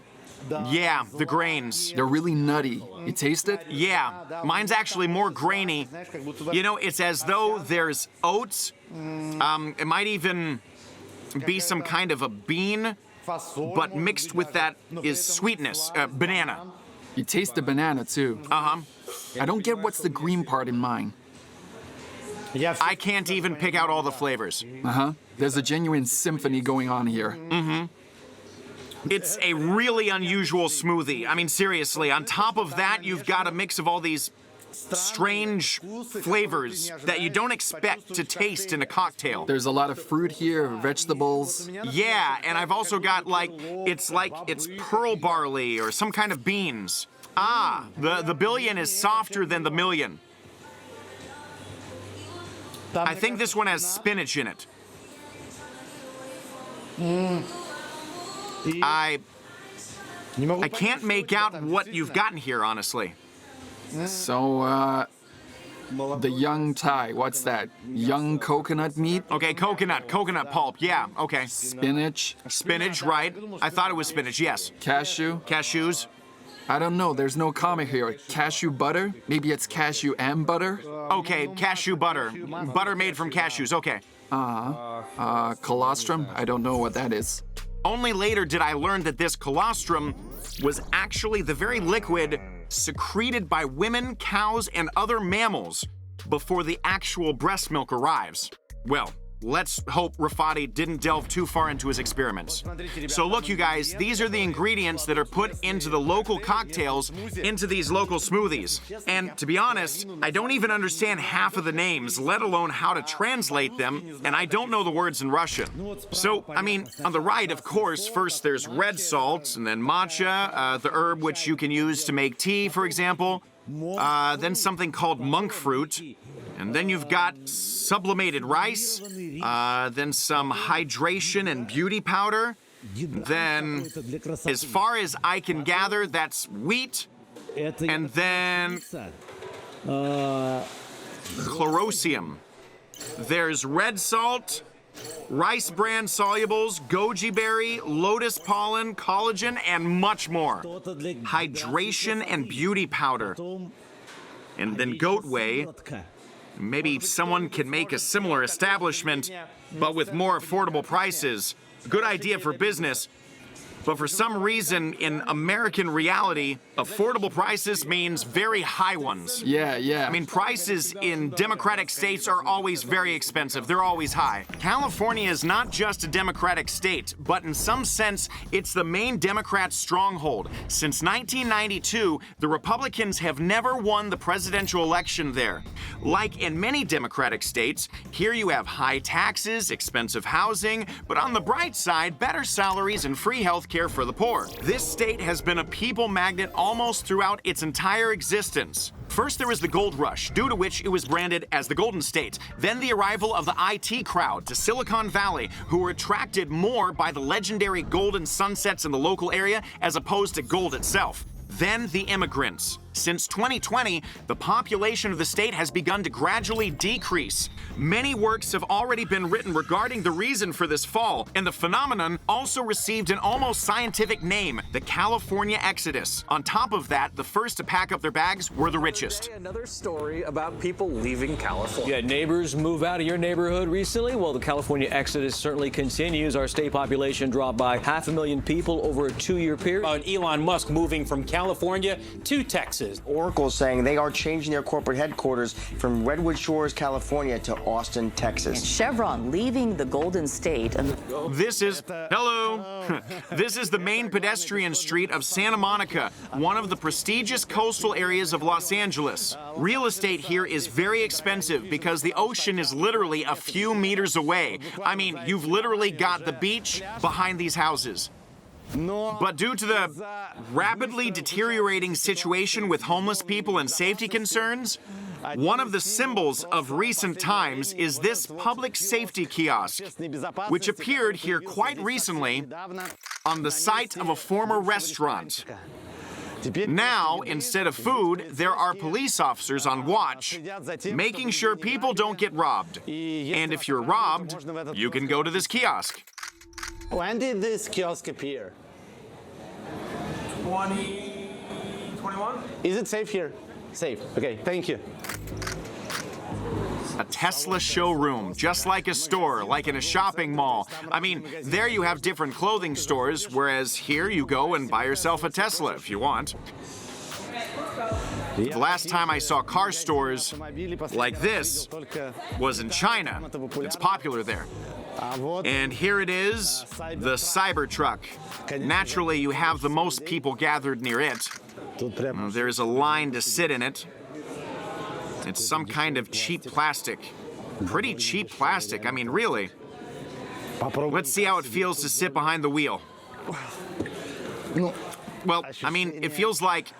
Yeah, the grains. They're really nutty. You taste it? Yeah, mine's actually more grainy. You know, it's as though there's oats. It might even be some kind of a bean, but mixed with that is sweetness, banana. You taste the banana, too. Uh-huh. I don't get what's the green part in mine. I can't even pick out all the flavors. Uh-huh. There's a genuine symphony going on here. Mm-hmm. It's a really unusual smoothie. I mean, seriously, on top of that, you've got a mix of all these strange flavors that you don't expect to taste in a cocktail. There's a lot of fruit here, vegetables. Yeah, and I've also got it's pearl barley or some kind of beans. Ah, the billion is softer than the $1 million. I think this one has spinach in it. I can't make out what you've gotten here, honestly. So, the young Thai, what's that? Young coconut meat? Okay, coconut pulp, yeah, okay. Spinach? Spinach, right. I thought it was spinach, yes. Cashew? Cashews? I don't know, there's no comment here. Cashew butter? Maybe it's cashew and butter? Okay, cashew butter. Butter made from cashews, okay. Colostrum? I don't know what that is. Only later did I learn that this colostrum was actually the very liquid secreted by women, cows, and other mammals before the actual breast milk arrives. Well, let's hope Rafati didn't delve too far into his experiments. So look, you guys, these are the ingredients that are put into the local cocktails, into these local smoothies. And to be honest, I don't even understand half of the names, let alone how to translate them, and I don't know the words in Russian. So, I mean, on the right, of course, first there's red salt, and then matcha, the herb which you can use to make tea, for example. Then something called monk fruit. And then you've got sublimated rice, then some hydration and beauty powder. Then, as far as I can gather, that's wheat. And then chlorosium. There's red salt, rice bran solubles, goji berry, lotus pollen, collagen, and much more. Hydration and beauty powder. And then goat whey. Maybe someone can make a similar establishment, but with more affordable prices. Good idea for business. But for some reason, in American reality, affordable prices means very high ones. Yeah. I mean, prices in Democratic states are always very expensive. They're always high. California is not just a Democratic state, but in some sense, it's the main Democrat stronghold. Since 1992, the Republicans have never won the presidential election there. Like in many Democratic states, here you have high taxes, expensive housing, but on the bright side, better salaries and free health care for the poor. This state has been a people magnet almost throughout its entire existence. First, there was the gold rush, due to which it was branded as the Golden State. Then the arrival of the IT crowd to Silicon Valley, who were attracted more by the legendary golden sunsets in the local area as opposed to gold itself. Then the immigrants. Since 2020, the population of the state has begun to gradually decrease. Many works have already been written regarding the reason for this fall, and the phenomenon also received an almost scientific name, the California Exodus. On top of that, the first to pack up their bags were the richest. Another story about people leaving California. You had neighbors move out of your neighborhood recently? Well, the California Exodus certainly continues. Our state population dropped by 500,000 people over a 2-year period. Elon Musk moving from California to Texas. Oracle saying they are changing their corporate headquarters from Redwood Shores, California to Austin, Texas. And Chevron leaving the Golden State. This is the main pedestrian street of Santa Monica, one of the prestigious coastal areas of Los Angeles. Real estate here is very expensive because the ocean is literally a few meters away. I mean, you've literally got the beach behind these houses. But due to the rapidly deteriorating situation with homeless people and safety concerns, one of the symbols of recent times is this public safety kiosk, which appeared here quite recently on the site of a former restaurant. Now, instead of food, there are police officers on watch, making sure people don't get robbed. And if you're robbed, you can go to this kiosk. When did this kiosk appear? 2021? Is it safe here? Safe. Okay, thank you. A Tesla showroom, just like a store, like in a shopping mall. I mean, there you have different clothing stores, whereas here you go and buy yourself a Tesla if you want. The last time I saw car stores like this was in China. It's popular there. And here it is, the Cybertruck. Naturally, you have the most people gathered near it. There's a line to sit in it. It's some kind of cheap plastic. Pretty cheap plastic, I mean, really. Let's see how it feels to sit behind the wheel. Well, I mean, it feels like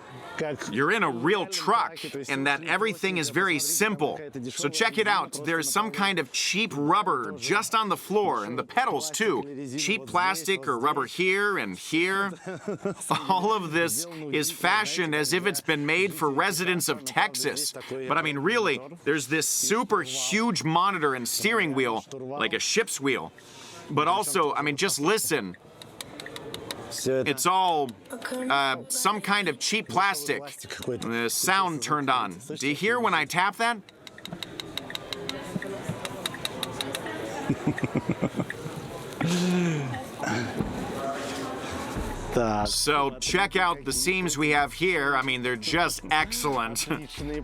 you're in a real truck and that everything is very simple. So check it out. There's some kind of cheap rubber just on the floor, and the pedals too. Cheap plastic or rubber here and here. All of this is fashioned as if it's been made for residents of Texas. But I mean, really, there's this super huge monitor and steering wheel, like a ship's wheel. But also, I mean, just listen. It's all some kind of cheap plastic. The sound turned on. Do you hear when I tap that? So check out the seams we have here. I mean, they're just excellent.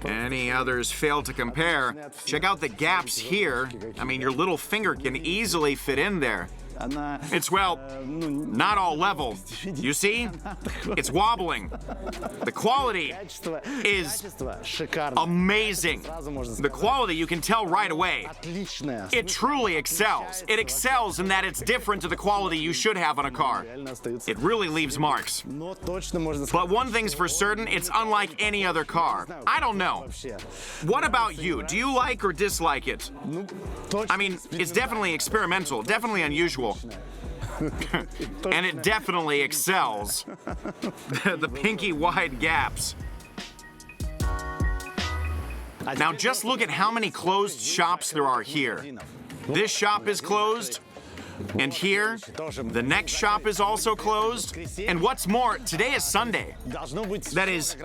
Any others fail to compare. Check out the gaps here. I mean, your little finger can easily fit in there. It's, well, not all level. You see? It's wobbling. The quality is amazing. The quality you can tell right away. It truly excels. It excels in that it's different to the quality you should have on a car. It really leaves marks. But one thing's for certain, it's unlike any other car. I don't know. What about you? Do you like or dislike it? I mean, it's definitely experimental, definitely unusual. And it definitely excels. The pinky wide gaps. Now just look at how many closed shops there are here. This shop is closed. And here, the next shop is also closed. And what's more, today is Sunday. That is,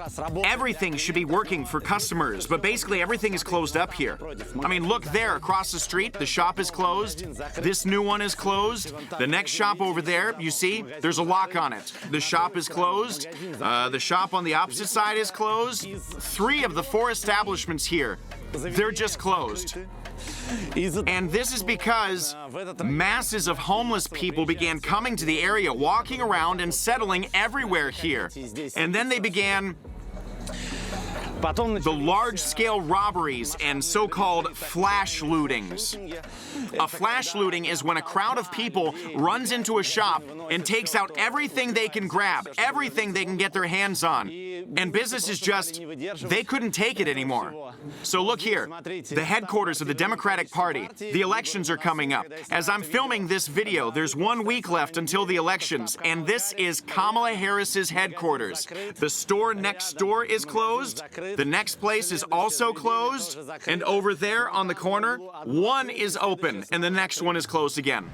everything should be working for customers, but basically everything is closed up here. I mean, look there across the street, the shop is closed. This new one is closed. The next shop over there, you see, there's a lock on it. The shop is closed. The shop on the opposite side is closed. 3 of the 4 establishments here, they're just closed. And this is because masses of homeless people began coming to the area, walking around and settling everywhere here. And then they began the large-scale robberies and so-called flash lootings. A flash looting is when a crowd of people runs into a shop and takes out everything they can grab, everything they can get their hands on. And businesses just, they couldn't take it anymore. So look here, the headquarters of the Democratic Party. The elections are coming up. As I'm filming this video, there's 1 week left until the elections, and this is Kamala Harris's headquarters. The store next door is closed. The next place is also closed. And over there on the corner, one is open, and the next one is closed again.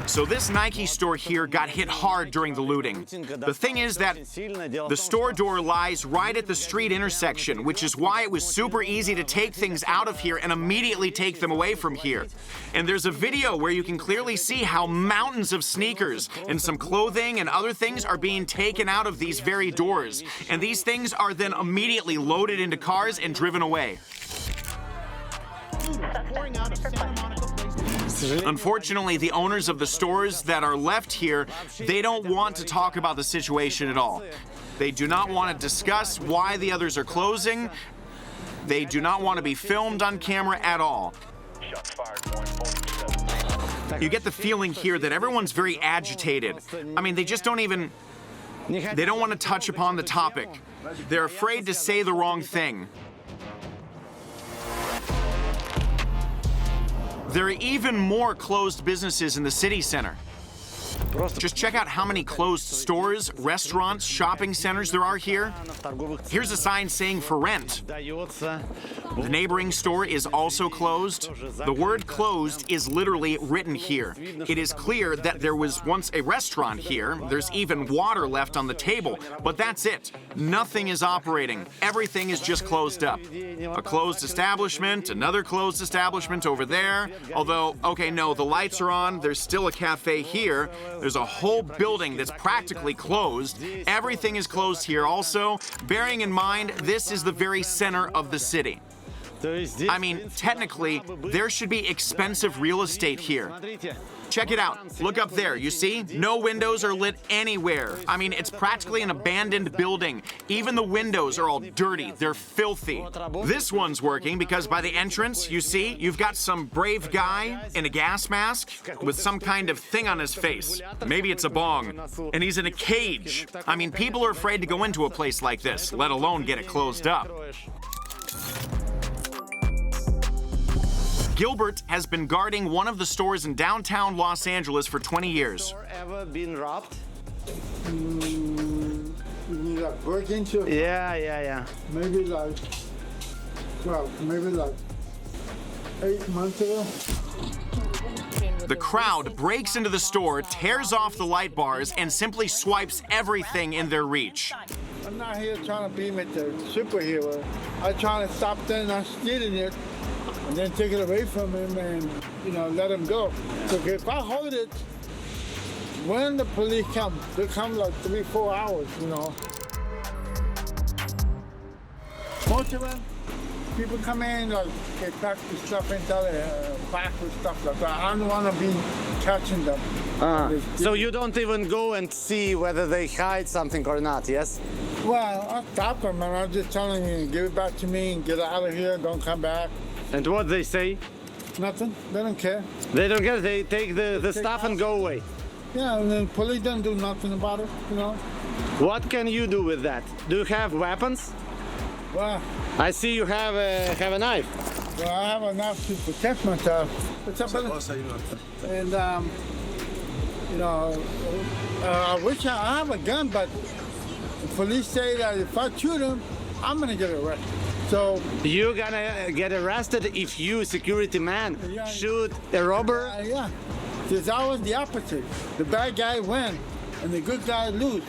So this Nike store here got hit hard during the looting. The thing is that the store door lies right at the street intersection, which is why it was super easy to take things out of here and immediately take them away from here. And there's a video where you can clearly see how mountains of sneakers and some clothing and other things are being taken out of these very doors. And these things are then immediately loaded into cars and driven away. Unfortunately, the owners of the stores that are left here, they don't want to talk about the situation at all. They do not want to discuss why the others are closing. They do not want to be filmed on camera at all. You get the feeling here that everyone's very agitated. I mean, they just don't even, they don't want to touch upon the topic. They're afraid to say the wrong thing. There are even more closed businesses in the city center. Just check out how many closed stores, restaurants, shopping centers there are here. Here's a sign saying for rent. The neighboring store is also closed. The word closed is literally written here. It is clear that there was once a restaurant here. There's even water left on the table, but that's it. Nothing is operating. Everything is just closed up. A closed establishment, another closed establishment over there. Although, okay, no, the lights are on. There's still a cafe here. There's a whole building that's practically closed. Everything is closed here also, bearing in mind this is the very center of the city. I mean, technically, there should be expensive real estate here. Check it out. Look up there, you see? No windows are lit anywhere. I mean, it's practically an abandoned building. Even the windows are all dirty. They're filthy. This one's working because by the entrance, you see, you've got some brave guy in a gas mask with some kind of thing on his face. Maybe it's a bong. And he's in a cage. I mean, people are afraid to go into a place like this, let alone get it closed up. Gilbert has been guarding one of the stores in downtown Los Angeles for 20 years. Ever been robbed? You break into it? Yeah. Maybe like 8 months ago. The crowd breaks into the store, tears off the light bars, and simply swipes everything in their reach. I'm not here trying to be Mr. Superhero. I'm trying to stop them not stealing it and then take it away from him and, let him go. So if I hold it, when the police come, they come like 3-4 hours, Most of them, people come in, like, they pack the stuff into the back with stuff like that. I don't want to be catching them. So you don't even go and see whether they hide something or not, yes? Well, I stop them and I'm just telling you, give it back to me and get out of here, don't come back. And what they say? Nothing, they don't care. They don't care, they take the stuff and go away. Yeah, and the police don't do nothing about it, What can you do with that? Do you have weapons? Well, I see you have a knife. Well, I have a knife to protect myself. And, I wish I have a gun, but the police say that if I shoot him, I'm gonna get arrested. So you're gonna get arrested if you, security man, shoot a robber? Yeah. It's always the opposite. The bad guy win, and the good guy lose.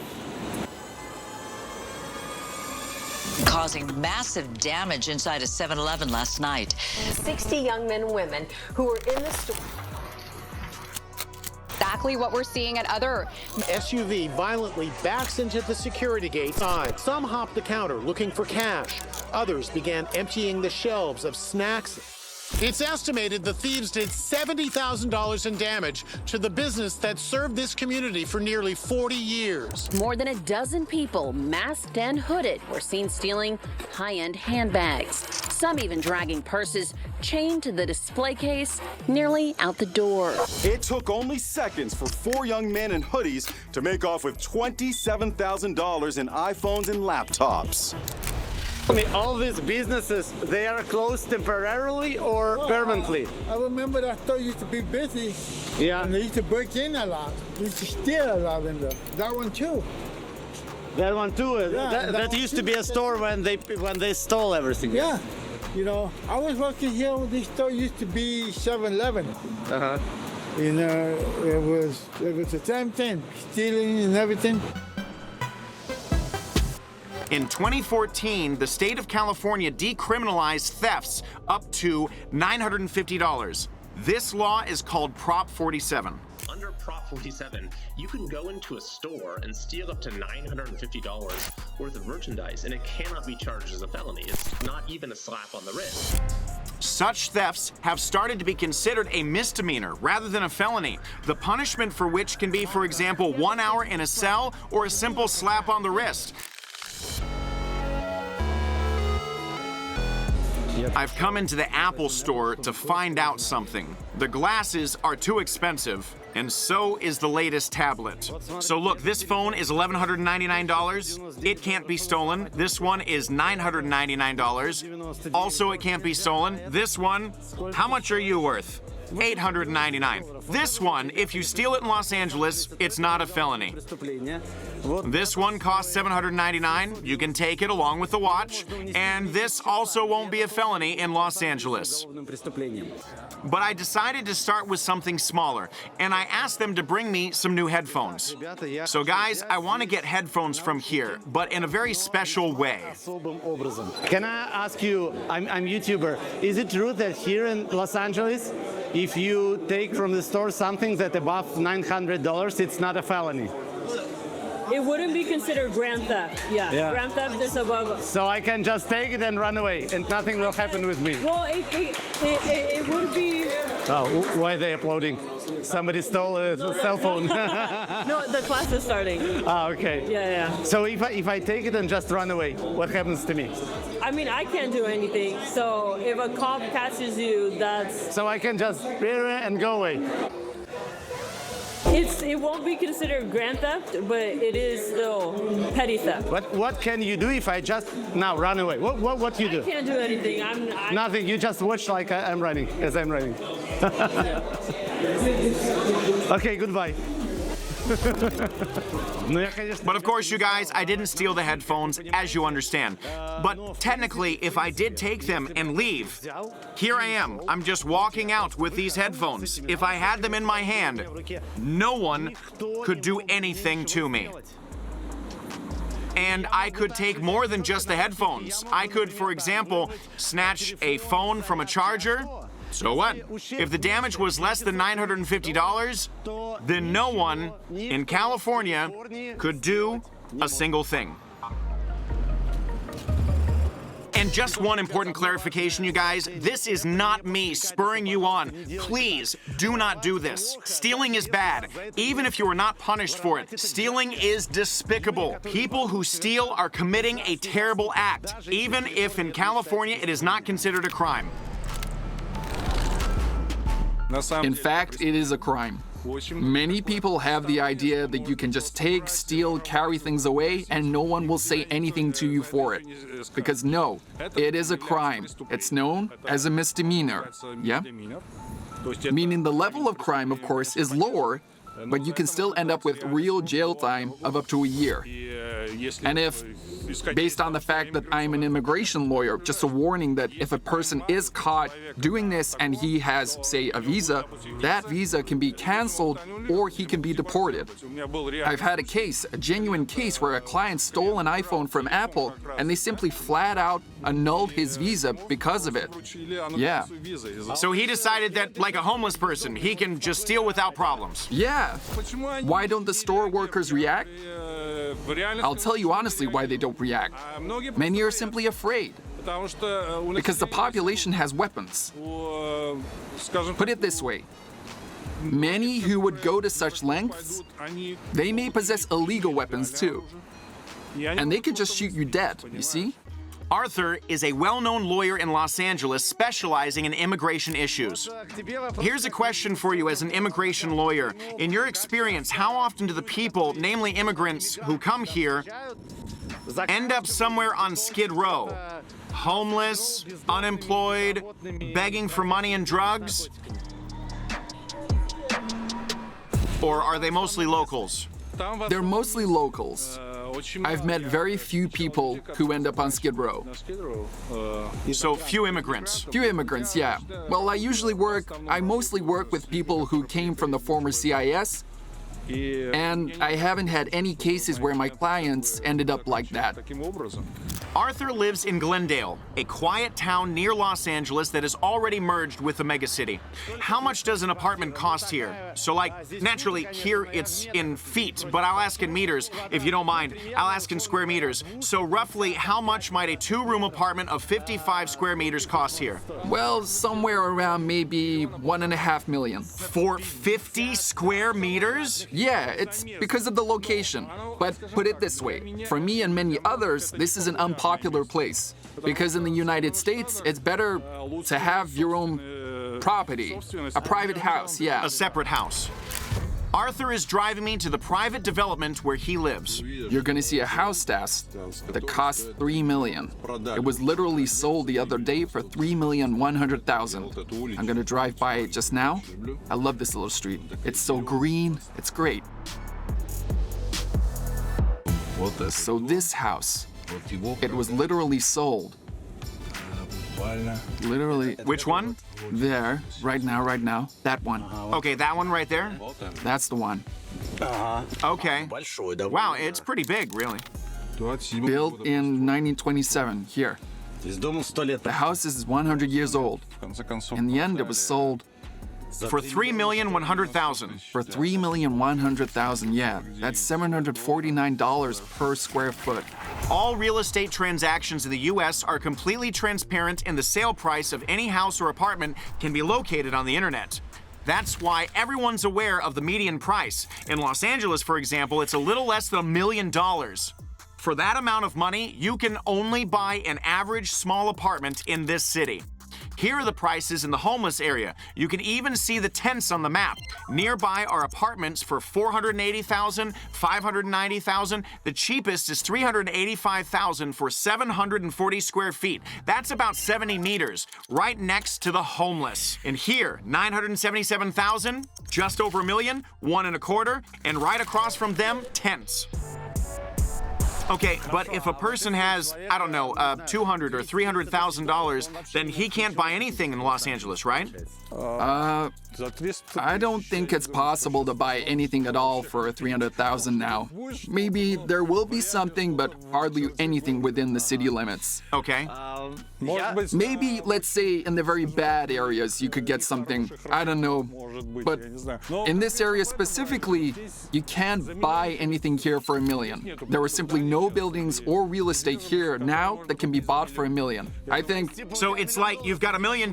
Causing massive damage inside a 7-Eleven last night. 60 young men and women who were in the store. Exactly what we're seeing at other. SUV violently backs into the security gate. Some hopped the counter looking for cash. Others began emptying the shelves of snacks. It's estimated the thieves did $70,000 in damage to the business that served this community for nearly 40 years. More than a dozen people, masked and hooded, were seen stealing high-end handbags. Some even dragging purses chained to the display case nearly out the door. It took only seconds for 4 young men in hoodies to make off with $27,000 in iPhones and laptops. I mean, all these businesses, they are closed temporarily or permanently? I remember that store used to be busy. Yeah. And they used to break in a lot. They used to steal a lot in there. That one too. That one too? Yeah, that used to be a store when they stole everything. Yeah. I was working here when this store used to be 7-Eleven. Uh-huh. It was the same thing, stealing and everything. In 2014, the state of California decriminalized thefts up to $950. This law is called Prop 47. Under Prop 47, you can go into a store and steal up to $950 worth of merchandise, and it cannot be charged as a felony. It's not even a slap on the wrist. Such thefts have started to be considered a misdemeanor rather than a felony, the punishment for which can be, for example, 1 hour in a cell or a simple slap on the wrist. I've come into the Apple store to find out something. The glasses are too expensive, and so is the latest tablet. So look, this phone is $1,199. It can't be stolen. This one is $999. Also, it can't be stolen. This one, how much are you worth? $899. This one, if you steal it in Los Angeles, it's not a felony. This one costs $799. You can take it along with the watch. And this also won't be a felony in Los Angeles. But I decided to start with something smaller, and I asked them to bring me some new headphones. So guys, I want to get headphones from here, but in a very special way. Can I ask you, I'm YouTuber, is it true that here in Los Angeles, if you take from the store something that's above $900, it's not a felony? It wouldn't be considered grand theft. Yeah. Grand theft is above. So I can just take it and run away, and nothing will happen with me. Well, it would be. Oh, why are they uploading? Somebody stole a cell phone. No, the class is starting. Ah, okay. Yeah. So if I take it and just run away, what happens to me? I mean, I can't do anything. So if a cop catches you, that's... So I can just and go away. It won't be considered grand theft, but it is still petty theft. What can you do if I just now run away? What you do? I can't do anything. Nothing. You just watch like I'm running as I'm running. Okay, goodbye. But of course, you guys, I didn't steal the headphones, as you understand. But technically, if I did take them and leave, here I am. I'm just walking out with these headphones. If I had them in my hand, no one could do anything to me. And I could take more than just the headphones. I could, for example, snatch a phone from a charger. So what? If the damage was less than $950, then no one in California could do a single thing. And just one important clarification, you guys. This is not me spurring you on. Please do not do this. Stealing is bad. Even if you are not punished for it, stealing is despicable. People who steal are committing a terrible act, even if in California it is not considered a crime. In fact, it is a crime. Many people have the idea that you can just take, steal, carry things away, and no one will say anything to you for it. Because no, it is a crime. It's known as a misdemeanor. Yeah? Meaning the level of crime, of course, is lower, but you can still end up with real jail time of up to a year. And if, based on the fact that I'm an immigration lawyer, just a warning that if a person is caught doing this and he has, say, a visa, that visa can be canceled or he can be deported. I've had a case, a genuine case, where a client stole an iPhone from Apple and they simply flat out annulled his visa because of it. Yeah. So he decided that, like a homeless person, he can just steal without problems. Yeah. Why don't the store workers react? I'll tell you honestly why they don't react. Many are simply afraid. Because the population has weapons. Put it this way. Many who would go to such lengths, they may possess illegal weapons too. And they could just shoot you dead, you see? Arthur is a well-known lawyer in Los Angeles specializing in immigration issues. Here's a question for you as an immigration lawyer. In your experience, how often do the people, namely immigrants who come here, end up somewhere on Skid Row? Homeless, unemployed, begging for money and drugs? Or are they mostly locals? They're mostly locals. I've met very few people who end up on Skid Row. So few immigrants? Few immigrants, yeah. Well, I mostly work with people who came from the former CIS, and I haven't had any cases where my clients ended up like that. Arthur lives in Glendale, a quiet town near Los Angeles that is already merged with the megacity. How much does an apartment cost here? So, like, naturally, here it's in feet, but I'll ask in meters, if you don't mind. I'll ask in square meters. So, roughly, how much might a two-room apartment of 55 square meters cost here? Well, somewhere around maybe $1.5 million. For 50 square meters? Yeah, it's because of the location. But put it this way, for me and many others, this is an unpopular place. Because in the United States, it's better to have your own property, a private house, yeah. A separate house. Arthur is driving me to the private development where he lives. You're gonna see a house that costs $3 million. It was literally sold the other day for $3,100,000. I'm gonna drive by it just now. I love this little street. It's so green, it's great. So this house, it was literally sold. Literally. Which one? There, right now, that one. Okay, that one right there? That's the one. Okay. Wow, it's pretty big, really. Built in 1927, here. The house is 100 years old. In the end, it was sold for $3,100,000. For $3,100,000, yeah. That's $749 per square foot. All real estate transactions in the U.S. are completely transparent, and the sale price of any house or apartment can be located on the internet. That's why everyone's aware of the median price. In Los Angeles, for example, it's a little less than $1 million. For that amount of money, you can only buy an average small apartment in this city. Here are the prices in the homeless area. You can even see the tents on the map. Nearby are apartments for $480,000, $590,000. The cheapest is $385,000 for 740 square feet. That's about 70 meters, right next to the homeless. And here, $977,000, just over $1 million, $1.25, and right across from them, tents. Okay, but if a person has, I don't know, $200,000 or $300,000, then he can't buy anything in Los Angeles, right? I don't think it's possible to buy anything at all for $300,000 now. Maybe there will be something, but hardly anything within the city limits. Okay. Maybe, let's say, in the very bad areas, you could get something. I don't know. But in this area specifically, you can't buy anything here for $1 million. There are simply no buildings or real estate here now that can be bought for $1 million. I think. So it's like you've got $1 million.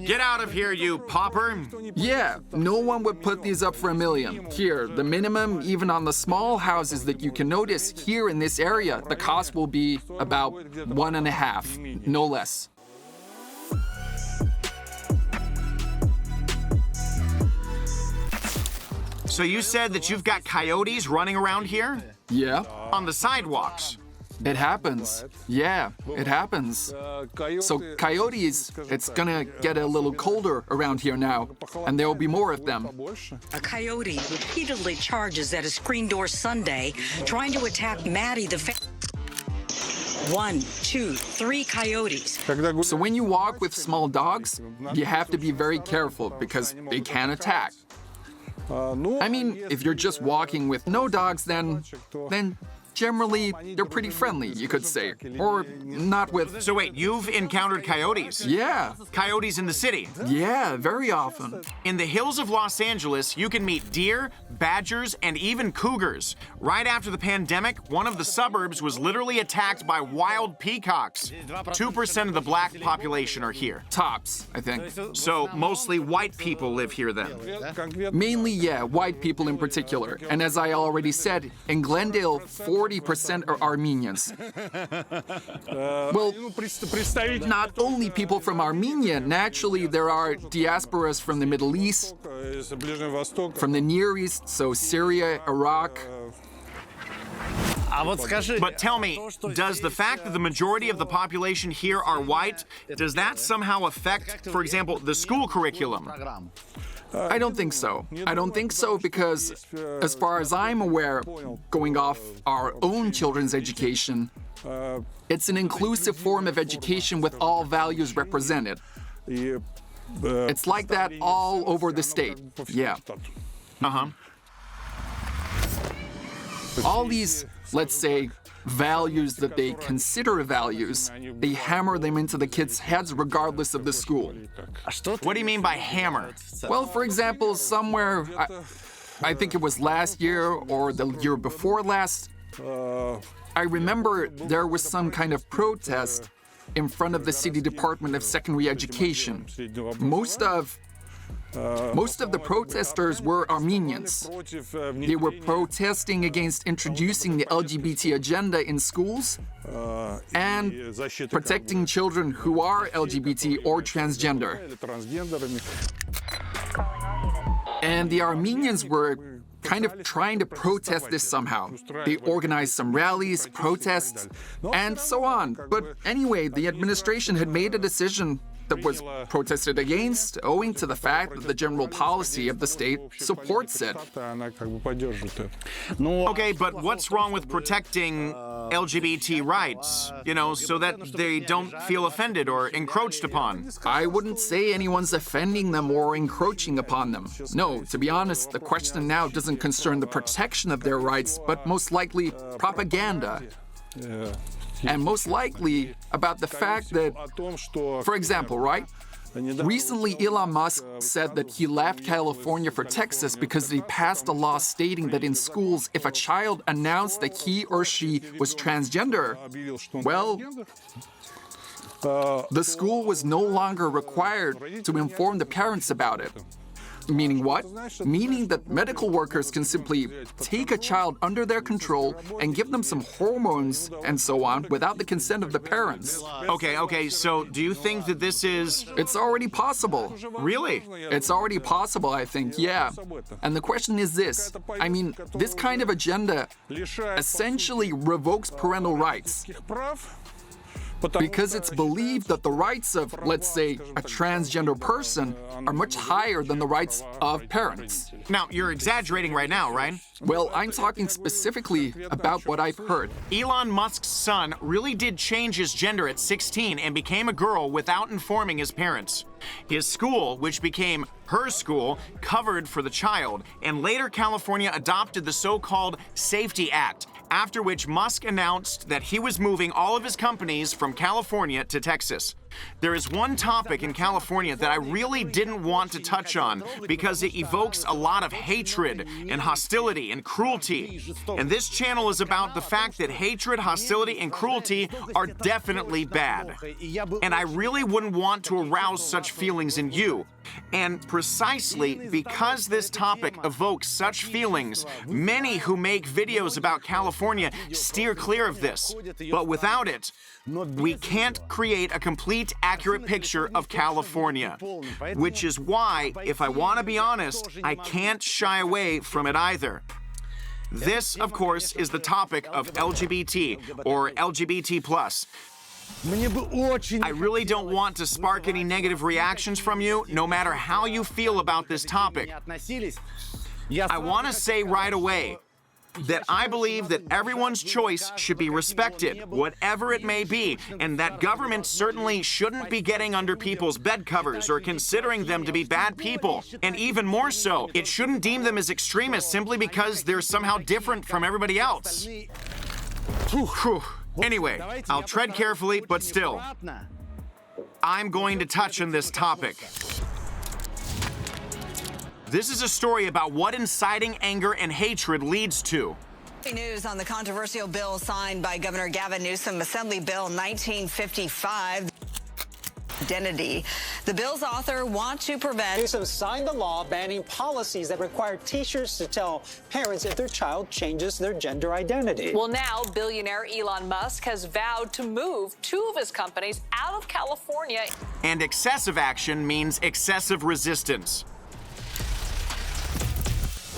Get out of here, you pauper. Yeah, no one would put these up for $1 million. Here, the minimum, even on the small houses that you can notice here in this area, the cost will be about 1.5, no less. So you said that you've got coyotes running around here? Yeah. On the sidewalks? It happens. Yeah, it happens. So coyotes, it's gonna get a little colder around here now, and there will be more of them. A coyote repeatedly charges at a screen door Sunday, trying to attack Maddie, the 1, 2, 3 coyotes. So when you walk with small dogs, you have to be very careful because they can attack. I mean, if you're just walking with no dogs, then generally, they're pretty friendly, you could say. Or not with... So wait, you've encountered coyotes? Yeah. Coyotes in the city? Yeah, very often. In the hills of Los Angeles, you can meet deer, badgers, and even cougars. Right after the pandemic, one of the suburbs was literally attacked by wild peacocks. 2% of the black population are here. Tops, I think. So mostly white people live here then? Mainly, yeah, white people in particular. And as I already said, in Glendale, 40% are Armenians. Well, not only people from Armenia, naturally there are diasporas from the Middle East, from the Near East, so Syria, Iraq. But tell me, does the fact that the majority of the population here are white, does that somehow affect, for example, the school curriculum? I don't think so. I don't think so because, as far as I'm aware, going off our own children's education, it's an inclusive form of education with all values represented. It's like that all over the state. Yeah. Uh-huh. All these, let's say, values that they consider values, they hammer them into the kids' heads regardless of the school. What do you mean by hammer? Well, for example, somewhere, I think it was last year or the year before last, I remember there was some kind of protest in front of the City Department of Secondary Education. Most of the protesters were Armenians. They were protesting against introducing the LGBT agenda in schools and protecting children who are LGBT or transgender. And the Armenians were kind of trying to protest this somehow. They organized some rallies, protests, and so on. But anyway, the administration had made a decision that was protested against, owing to the fact that the general policy of the state supports it. Okay, but what's wrong with protecting LGBT rights, so that they don't feel offended or encroached upon? I wouldn't say anyone's offending them or encroaching upon them. No, to be honest, the question now doesn't concern the protection of their rights, but most likely propaganda. And most likely about the fact that, for example, right? Recently, Elon Musk said that he left California for Texas because he passed a law stating that in schools, if a child announced that he or she was transgender, well, the school was no longer required to inform the parents about it. Meaning what? Meaning that medical workers can simply take a child under their control and give them some hormones and so on without the consent of the parents. Okay, so do you think that this is... It's already possible. Really? It's already possible, I think, yeah. And the question is this. I mean, this kind of agenda essentially revokes parental rights. Because it's believed that the rights of, let's say, a transgender person are much higher than the rights of parents. Now, you're exaggerating right now, right? Well, I'm talking specifically about what I've heard. Elon Musk's son really did change his gender at 16 and became a girl without informing his parents. His school, which became her school, covered for the child, and later California adopted the so-called Safety Act, after which Musk announced that he was moving all of his companies from California to Texas. There is one topic in California that I really didn't want to touch on because it evokes a lot of hatred and hostility and cruelty. And this channel is about the fact that hatred, hostility, and cruelty are definitely bad. And I really wouldn't want to arouse such feelings in you. And precisely because this topic evokes such feelings, many who make videos about California steer clear of this. But without it, we can't create a complete, accurate picture of California. Which is why, if I want to be honest, I can't shy away from it either. This, of course, is the topic of LGBT, or LGBT+. I really don't want to spark any negative reactions from you, no matter how you feel about this topic. I want to say right away that I believe that everyone's choice should be respected, whatever it may be, and that government certainly shouldn't be getting under people's bed covers or considering them to be bad people. And even more so, it shouldn't deem them as extremists simply because they're somehow different from everybody else. Anyway, I'll tread carefully, but still, I'm going to touch on this topic. This is a story about what inciting anger and hatred leads to. News on the controversial bill signed by Governor Gavin Newsom, Assembly Bill 1955. Identity. The bill's author wants to prevent. Newsom signed the law banning policies that require teachers to tell parents if their child changes their gender identity. Well, now billionaire Elon Musk has vowed to move 2 of his companies out of California. And excessive action means excessive resistance.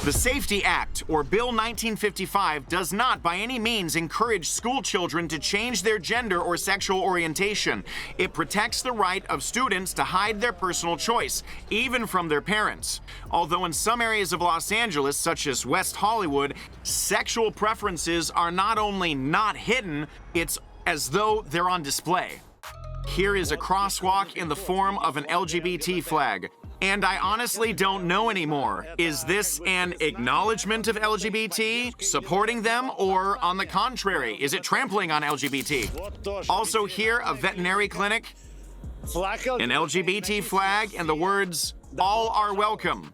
The Safety Act, or Bill 1955, does not by any means encourage school children to change their gender or sexual orientation. It protects the right of students to hide their personal choice, even from their parents. Although in some areas of Los Angeles, such as West Hollywood, sexual preferences are not only not hidden, it's as though they're on display. Here is a crosswalk in the form of an LGBT flag. And I honestly don't know anymore. Is this an acknowledgement of LGBT, supporting them, or on the contrary, is it trampling on LGBT? Also here, a veterinary clinic, an LGBT flag, and the words, "All are welcome."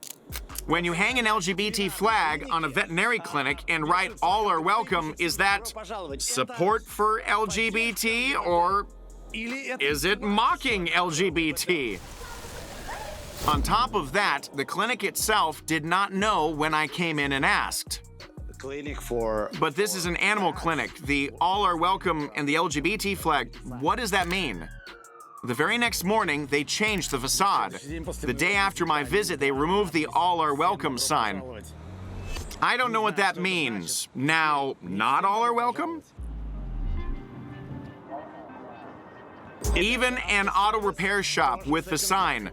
When you hang an LGBT flag on a veterinary clinic and write "All are welcome," is that support for LGBT, or is it mocking LGBT? On top of that, the clinic itself did not know when I came in and asked. But this is an animal clinic. The "All are welcome" and the LGBT flag, what does that mean? The very next morning, they changed the facade. The day after my visit, they removed the "All are welcome" sign. I don't know what that means. Now, not all are welcome? Even an auto repair shop with the sign.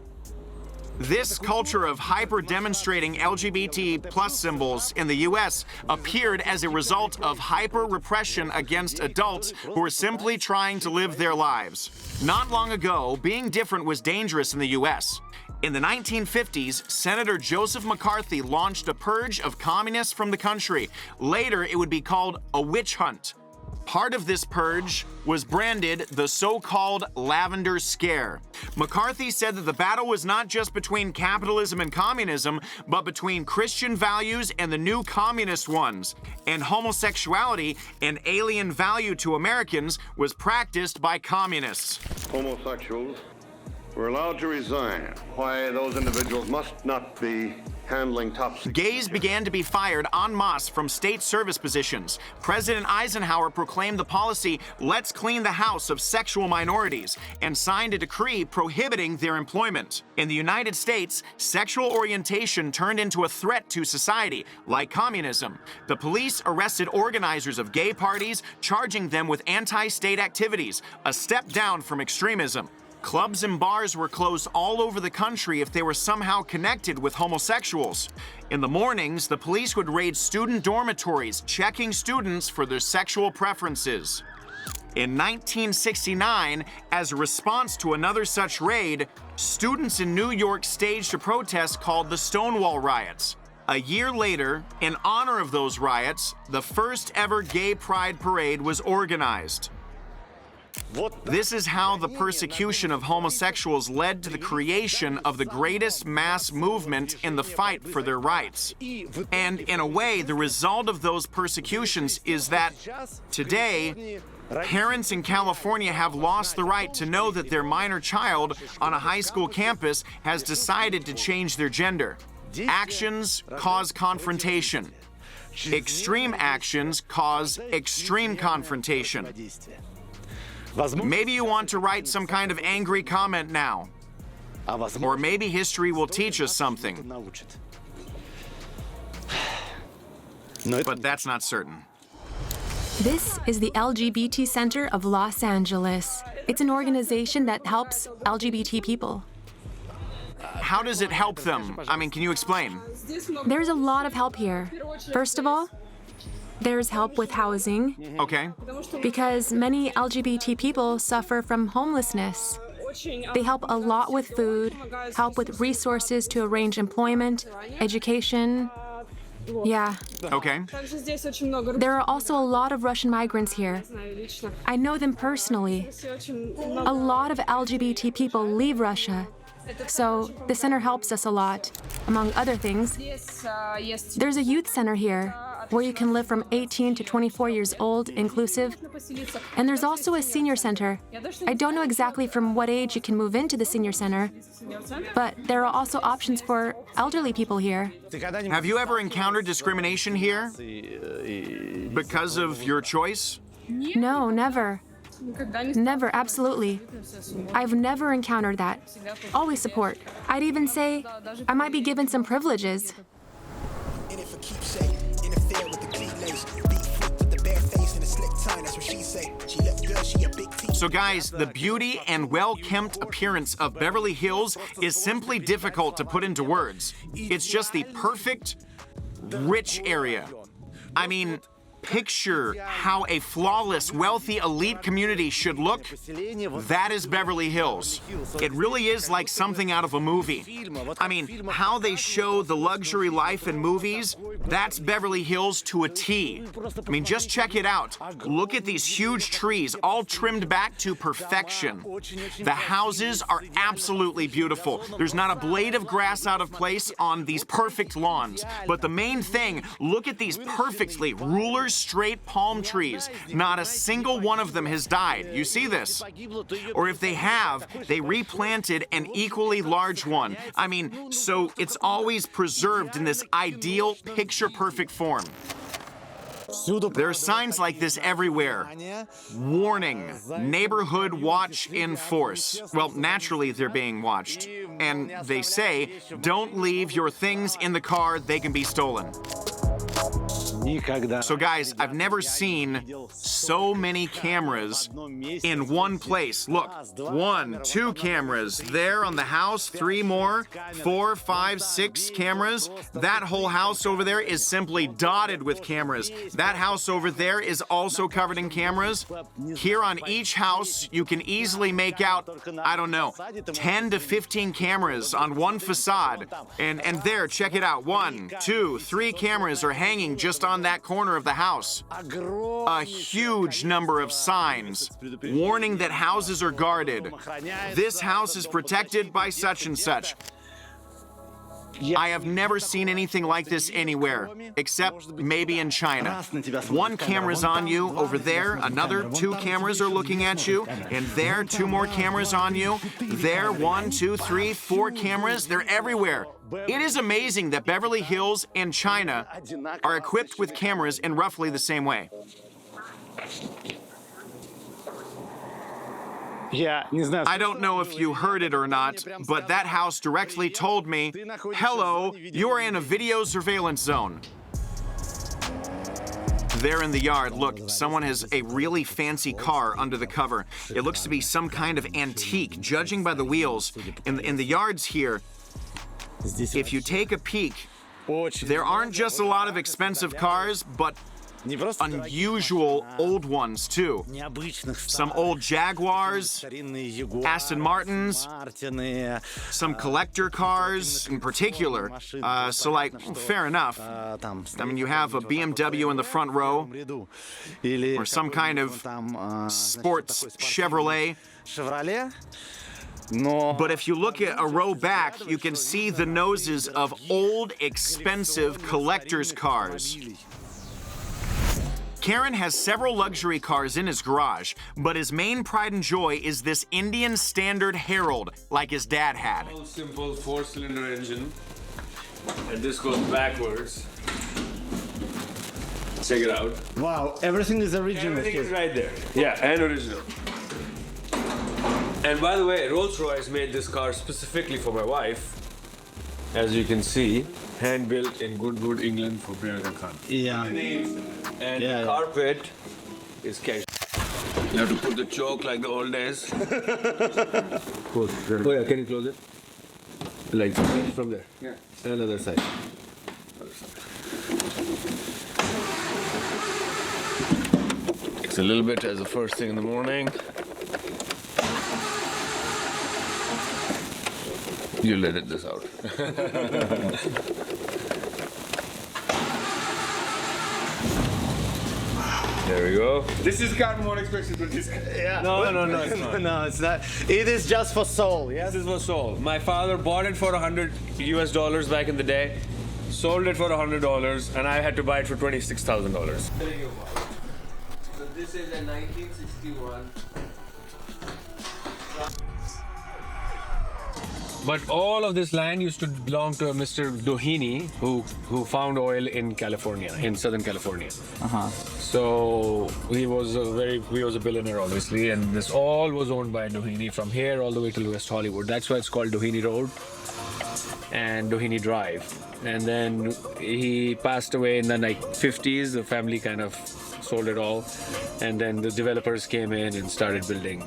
This culture of hyper-demonstrating LGBT+ symbols in the US appeared as a result of hyper-repression against adults who are simply trying to live their lives. Not long ago, being different was dangerous in the US. In the 1950s, Senator Joseph McCarthy launched a purge of communists from the country. Later, it would be called a witch hunt. Part of this purge was branded the so-called Lavender Scare. McCarthy said that the battle was not just between capitalism and communism, but between Christian values and the new communist ones. And homosexuality, an alien value to Americans, was practiced by communists. Homosexuals were allowed to resign. Why those individuals must not be handling top secret. Gays began to be fired en masse from state service positions. President Eisenhower proclaimed the policy, "Let's clean the house of sexual minorities," and signed a decree prohibiting their employment. In the United States, sexual orientation turned into a threat to society, like communism. The police arrested organizers of gay parties, charging them with anti-state activities, a step down from extremism. Clubs and bars were closed all over the country if they were somehow connected with homosexuals. In the mornings, the police would raid student dormitories, checking students for their sexual preferences. In 1969, as a response to another such raid, students in New York staged a protest called the Stonewall Riots. A year later, in honor of those riots, the first ever gay pride parade was organized. This is how the persecution of homosexuals led to the creation of the greatest mass movement in the fight for their rights. And in a way, the result of those persecutions is that today, parents in California have lost the right to know that their minor child on a high school campus has decided to change their gender. Actions cause confrontation. Extreme actions cause extreme confrontation. Maybe you want to write some kind of angry comment now. Or maybe history will teach us something. But that's not certain. This is the LGBT Center of Los Angeles. It's an organization that helps LGBT people. How does it help them? I mean, can you explain? There's a lot of help here. First of all, there's help with housing. Okay. Because many LGBT people suffer from homelessness. They help a lot with food, help with resources to arrange employment, education. Yeah. Okay. There are also a lot of Russian migrants here. I know them personally. A lot of LGBT people leave Russia. So the center helps us a lot. Among other things, there's a youth center here where you can live from 18 to 24 years old, inclusive. And there's also a senior center. I don't know exactly from what age you can move into the senior center, but there are also options for elderly people here. Have you ever encountered discrimination here because of your choice? No, never. Never, absolutely. I've never encountered that. Always support. I'd even say I might be given some privileges. So guys, the beauty and well-kept appearance of Beverly Hills is simply difficult to put into words. It's just the perfect, rich area. I mean, picture how a flawless, wealthy, elite community should look. That is Beverly Hills. It really is like something out of a movie. I mean, how they show the luxury life in movies, that's Beverly Hills to a T. I mean, just check it out. Look at these huge trees, all trimmed back to perfection. The houses are absolutely beautiful. There's not a blade of grass out of place on these perfect lawns. But the main thing, look at these perfectly ruler straight palm trees. Not a single one of them has died. You see this? Or if they have, they replanted an equally large one. I mean, so it's always preserved in this ideal, picture-perfect form. There are signs like this everywhere. Warning, neighborhood watch in force. Well, naturally they're being watched. And they say, don't leave your things in the car, they can be stolen. So guys, I've never seen so many cameras in one place. Look, 1, 2 cameras there on the house, 3 more, 4, 5, 6 cameras. That whole house over there is simply dotted with cameras. That house over there is also covered in cameras. Here on each house, you can easily make out, I don't know, 10 to 15 cameras on one facade. And there, check it out. 1, 2, 3 cameras are hanging just on that corner of the house. A huge number of signs warning that houses are guarded. This house is protected by such and such. I have never seen anything like this anywhere, except maybe in China. One camera's on you over there, another 2 cameras are looking at you, and there 2 more cameras on you, there 1, 2, 3, 4 cameras, they're everywhere. It is amazing that Beverly Hills and China are equipped with cameras in roughly the same way. I don't know if you heard it or not, but that house directly told me, hello, you are in a video surveillance zone. There in the yard, look, someone has a really fancy car under the cover. It looks to be some kind of antique, judging by the wheels. In the yards here, if you take a peek, there aren't just a lot of expensive cars, but unusual old ones too. Some old Jaguars, Aston Martins, some collector cars in particular. So like, fair enough. I mean, you have a BMW in the front row, or some kind of sports Chevrolet. But if you look at a row back, you can see the noses of old, expensive collector's cars. Karen has several luxury cars in his garage, but his main pride and joy is this Indian Standard Herald, like his dad had. Simple 4-cylinder engine, and this goes backwards. Check it out. Wow, everything is original. Everything is right there. Yeah, and original. And by the way, Rolls-Royce made this car specifically for my wife. As you can see, hand-built in Goodwood, England for Priyanka Khan. Yeah. And the carpet is casual. You have to put the choke like the old days. Close. Oh yeah, can you close it? Like from there. Yeah. Another side. Other side. Takes a little bit as the first thing in the morning. You let it this out. There we go. This is got more expensive than this. Yeah. No, it's not. No, it's not. It is just for soul, yes? This is for soul. My father bought it for $100 US back in the day, sold it for $100, and I had to buy it for $26,000. So this is a 1961. But all of this land used to belong to a Mr. Doheny, who found oil in California, in Southern California. So he was a billionaire, obviously, and this all was owned by Doheny from here all the way to West Hollywood. That's why it's called Doheny Road and Doheny Drive. And then he passed away in the 50s. The family kind of sold it all, and then the developers came in and started building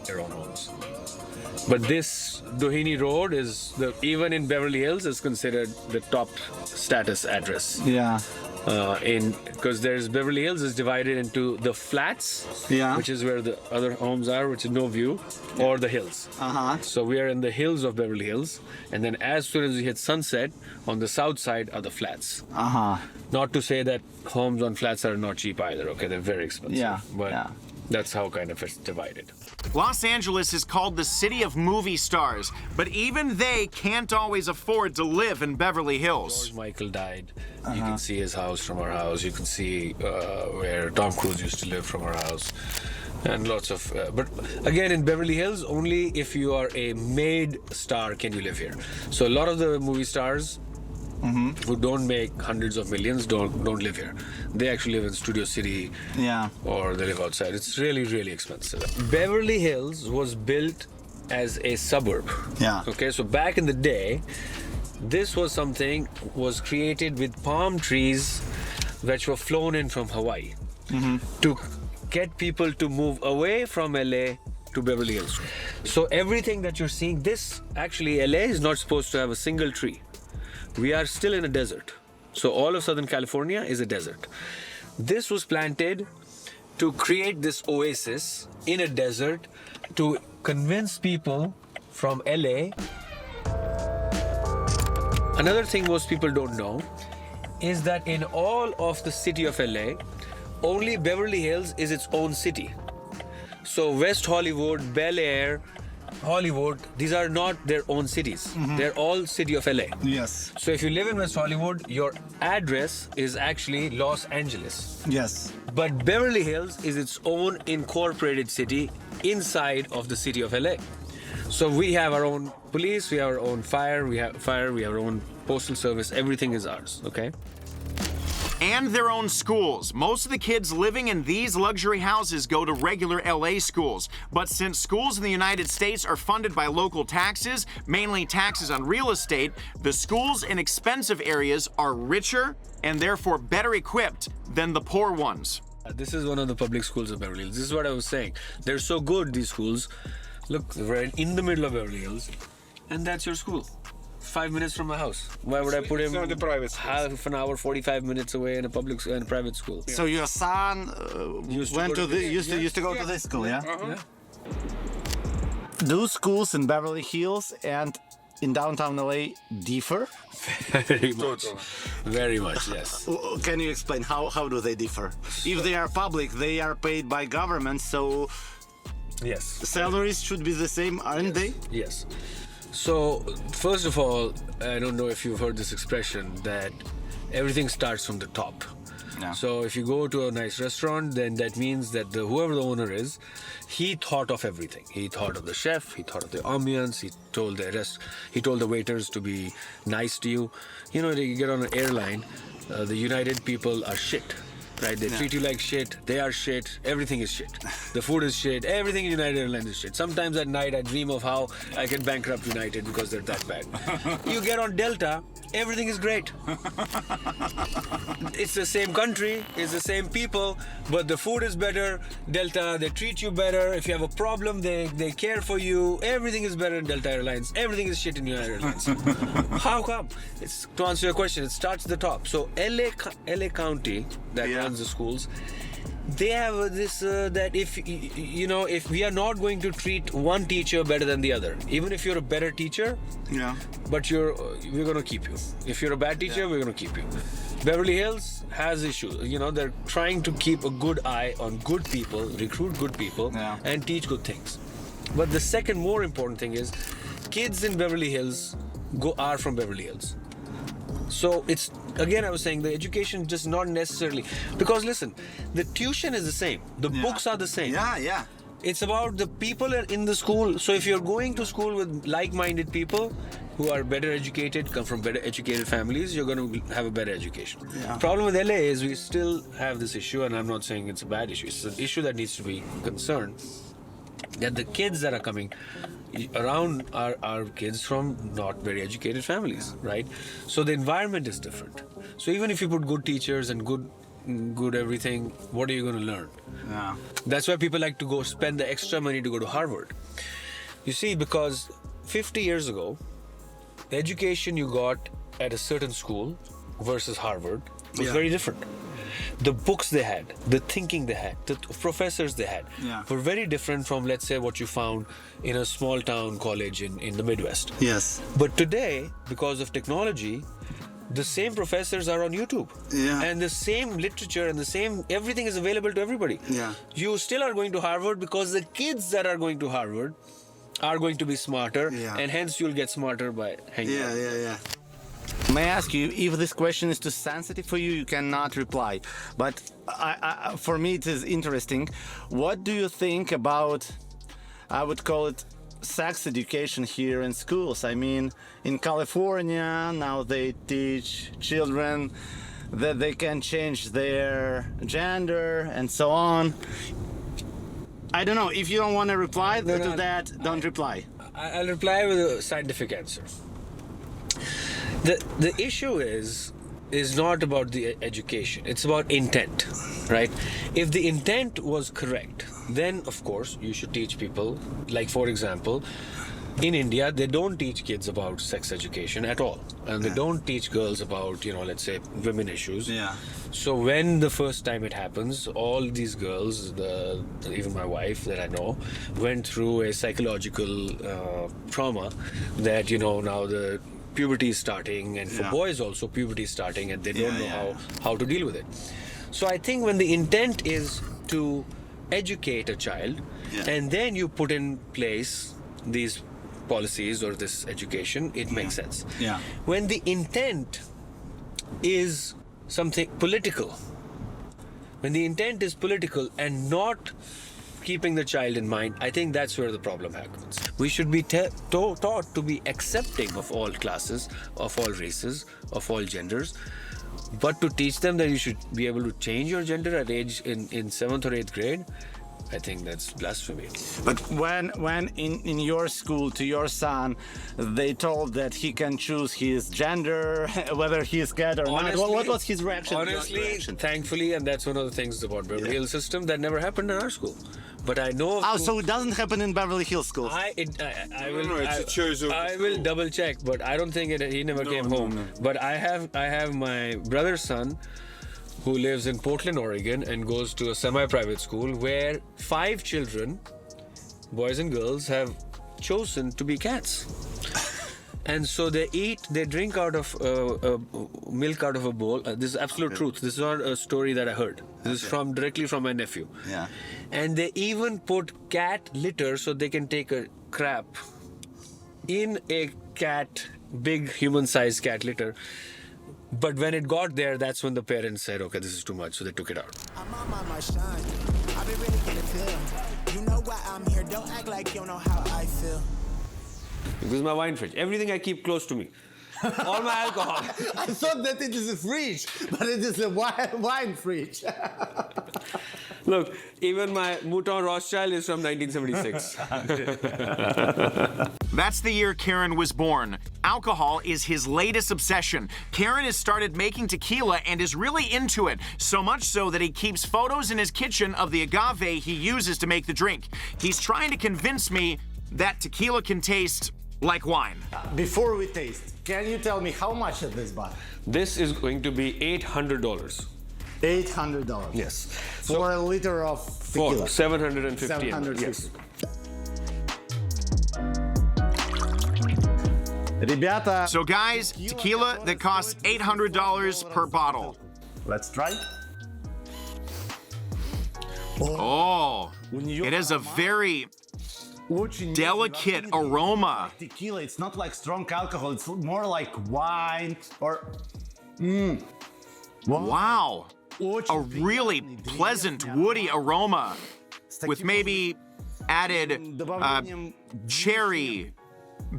their own homes. But this Doheny Road is, even in Beverly Hills, is considered the top status address. Yeah. Because there's Beverly Hills is divided into the flats, which is where the other homes are, which is no view, or the hills. So we are in the hills of Beverly Hills, and then as soon as we hit Sunset, on the south side are the flats. Not to say that homes on flats are not cheap either. Okay, they're very expensive. But that's how kind of it's divided. Los Angeles is called the city of movie stars, but even they can't always afford to live in Beverly Hills. George Michael died. You can see his house from our house. You can see where Tom Cruise used to live from our house. And lots of, but again, in Beverly Hills, only if you are a made star can you live here. So a lot of the movie stars who don't make hundreds of millions don't live here. They actually live in Studio City, or they live outside. It's really, really expensive. Beverly Hills was built as a suburb. Okay, so back in the day, this was created with palm trees which were flown in from Hawaii to get people to move away from LA to Beverly Hills. So everything that you're seeing, actually LA is not supposed to have a single tree. We are still in a desert. So all of Southern California is a desert. This was planted to create this oasis in a desert to convince people from LA. Another thing most people don't know is that in all of the city of LA, only Beverly Hills is its own city. So West Hollywood, Bel Air, Hollywood, these are not their own cities. They're all city of LA. Yes. So if you live in West Hollywood, your address is actually Los Angeles. Yes. But Beverly Hills is its own incorporated city inside of the city of LA. So we have our own police, we have our own fire, we have our own postal service, everything is ours, okay? And their own schools. Most of the kids living in these luxury houses go to regular LA schools. But since schools in the United States are funded by local taxes, mainly taxes on real estate, the schools in expensive areas are richer and therefore better equipped than the poor ones. This is one of the public schools of Beverly Hills. This is what I was saying. They're so good, these schools. Look, right in the middle of Beverly Hills, and that's your school. 5 minutes from my house. Why would I put him half an hour, 45 minutes away in a private school? So your son used to go to this school, yeah? Do schools in Beverly Hills and in downtown LA differ? Very much. Very much, yes. Can you explain how do they differ? If they are public, they are paid by government, so yes, salaries should be the same, aren't they? Yes. So, first of all, I don't know if you've heard this expression that everything starts from the top. Yeah. So if you go to a nice restaurant, then that means that whoever the owner is, he thought of everything. He thought of the chef, he thought of the ambience, he told the waiters to be nice to you. You know, you get on an airline, the United people are shit. Right? They treat you like shit, they are shit, everything is shit. The food is shit, everything in United Airlines is shit. Sometimes at night I dream of how I can bankrupt United because they're that bad. You get on Delta, everything is great. It's the same country, it's the same people, but the food is better. Delta, they treat you better. If you have a problem, they care for you. Everything is better in Delta Airlines. Everything is shit in United Airlines. How come? To answer your question, it starts at the top. So LA County, that runs the schools, they have this that if we are not going to treat one teacher better than the other, even if you're a better teacher, but we're going to keep you. If you're a bad teacher, we're going to keep you. Beverly Hills has issues. They're trying to keep a good eye on good people, recruit good people, and teach good things. But the second more important thing is kids in Beverly Hills are from Beverly Hills. So it's, again, I was saying the education just not necessarily, because listen, the tuition is the same, the books are the same. It's about the people in the school. So if you're going to school with like-minded people who are better educated, come from better educated families, you're going to have a better education. Problem with LA is we still have this issue, and I'm not saying it's a bad issue, it's an issue that needs to be concerned, that the kids that are coming around are kids from not very educated families, right? So the environment is different. So even if you put good teachers and good everything, what are you going to learn? That's why people like to go spend the extra money to go to Harvard. You see, because 50 years ago, the education you got at a certain school versus Harvard was very different. The books they had, the thinking they had, the professors they had were very different from, let's say, what you found in a small town college in the Midwest. Yes. But today, because of technology, the same professors are on YouTube. And the same literature and the same everything is available to everybody. You still are going to Harvard because the kids that are going to Harvard are going to be smarter, and hence you'll get smarter by hanging out. May I ask you, if this question is too sensitive for you, you cannot reply. But for me, it is interesting. What do you think about, I would call it, sex education here in schools? I mean, in California, now they teach children that they can change their gender and so on. I don't know, if you don't want to reply to that, don't reply. I'll reply with a scientific answer. The issue is not about the education, it's about intent, right? If the intent was correct, then of course you should teach people, like for example, in India, they don't teach kids about sex education at all. And they don't teach girls about, let's say, women issues. So when the first time it happens, all these girls, even my wife that I know, went through a psychological trauma that, now the puberty is starting, and for boys also puberty is starting, and they don't know how to deal with it. So I think when the intent is to educate a child, and then you put in place these policies or this education, it makes sense. Yeah. When the intent is something political, when the intent is political and not keeping the child in mind, I think that's where the problem happens. We should be taught to be accepting of all classes, of all races, of all genders, but to teach them that you should be able to change your gender at age in 7th or 8th grade, I think that's blasphemy. But when in your school to your son, they told that he can choose his gender, whether he is gay or not, what was his reaction? Honestly, thankfully, and that's one of the things about Beverly Hills system that never happened in our school. But I know of so it doesn't happen in Beverly Hills schools? I will double check, but I don't think he never came home. No. But I have my brother's son who lives in Portland, Oregon, and goes to a semi-private school where 5 children, boys and girls, have chosen to be cats. And so they drink out of milk out of a bowl. This is absolute truth. This is not a story that I heard. This is directly from my nephew. Yeah. And they even put cat litter so they can take a crap in a big human-sized cat litter. But when it got there, that's when the parents said, okay, this is too much, so they took it out. I'm on my shine. I've been really getting feel. You know why I'm here. Don't act like you don't know how I feel. This is my wine fridge. Everything I keep close to me. All my alcohol. I thought that it is a fridge, but it is a wine fridge. Look, even my Mouton Rothschild is from 1976. That's the year Karen was born. Alcohol is his latest obsession. Karen has started making tequila and is really into it, so much so that he keeps photos in his kitchen of the agave he uses to make the drink. He's trying to convince me that tequila can taste like wine. Before we taste, can you tell me how much is this bottle? This is going to be $800. $800? Yes. For a liter of tequila? For 750 750. Yes. So guys, tequila that costs $800 per bottle. Let's try. Oh, it has a very delicate aroma. Tequila, it's not like strong alcohol, it's more like wine or... Wow, a really pleasant woody aroma with maybe added cherry.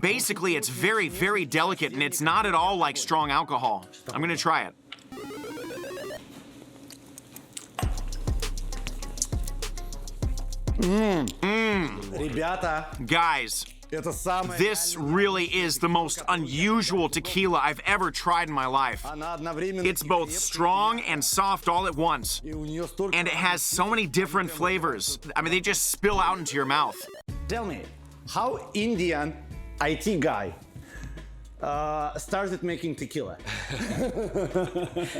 Basically, it's very, very delicate and it's not at all like strong alcohol. I'm gonna try it. Guys, this really is the most unusual tequila I've ever tried in my life. It's both strong and soft all at once, and it has so many different flavors. I mean, they just spill out into your mouth. Tell me, how Indian IT guy started making tequila?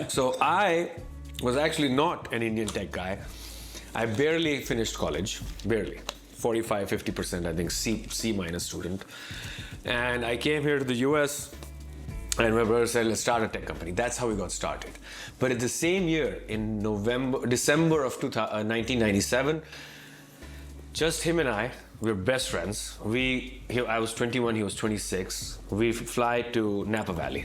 So I was actually not an Indian tech guy. I barely finished college, barely. 45, 50%, I think, C minus student. And I came here to the US and my brother said, let's start a tech company. That's how we got started. But at the same year, in December of 1997, just him and I, we were best friends. I was 21, he was 26. We fly to Napa Valley.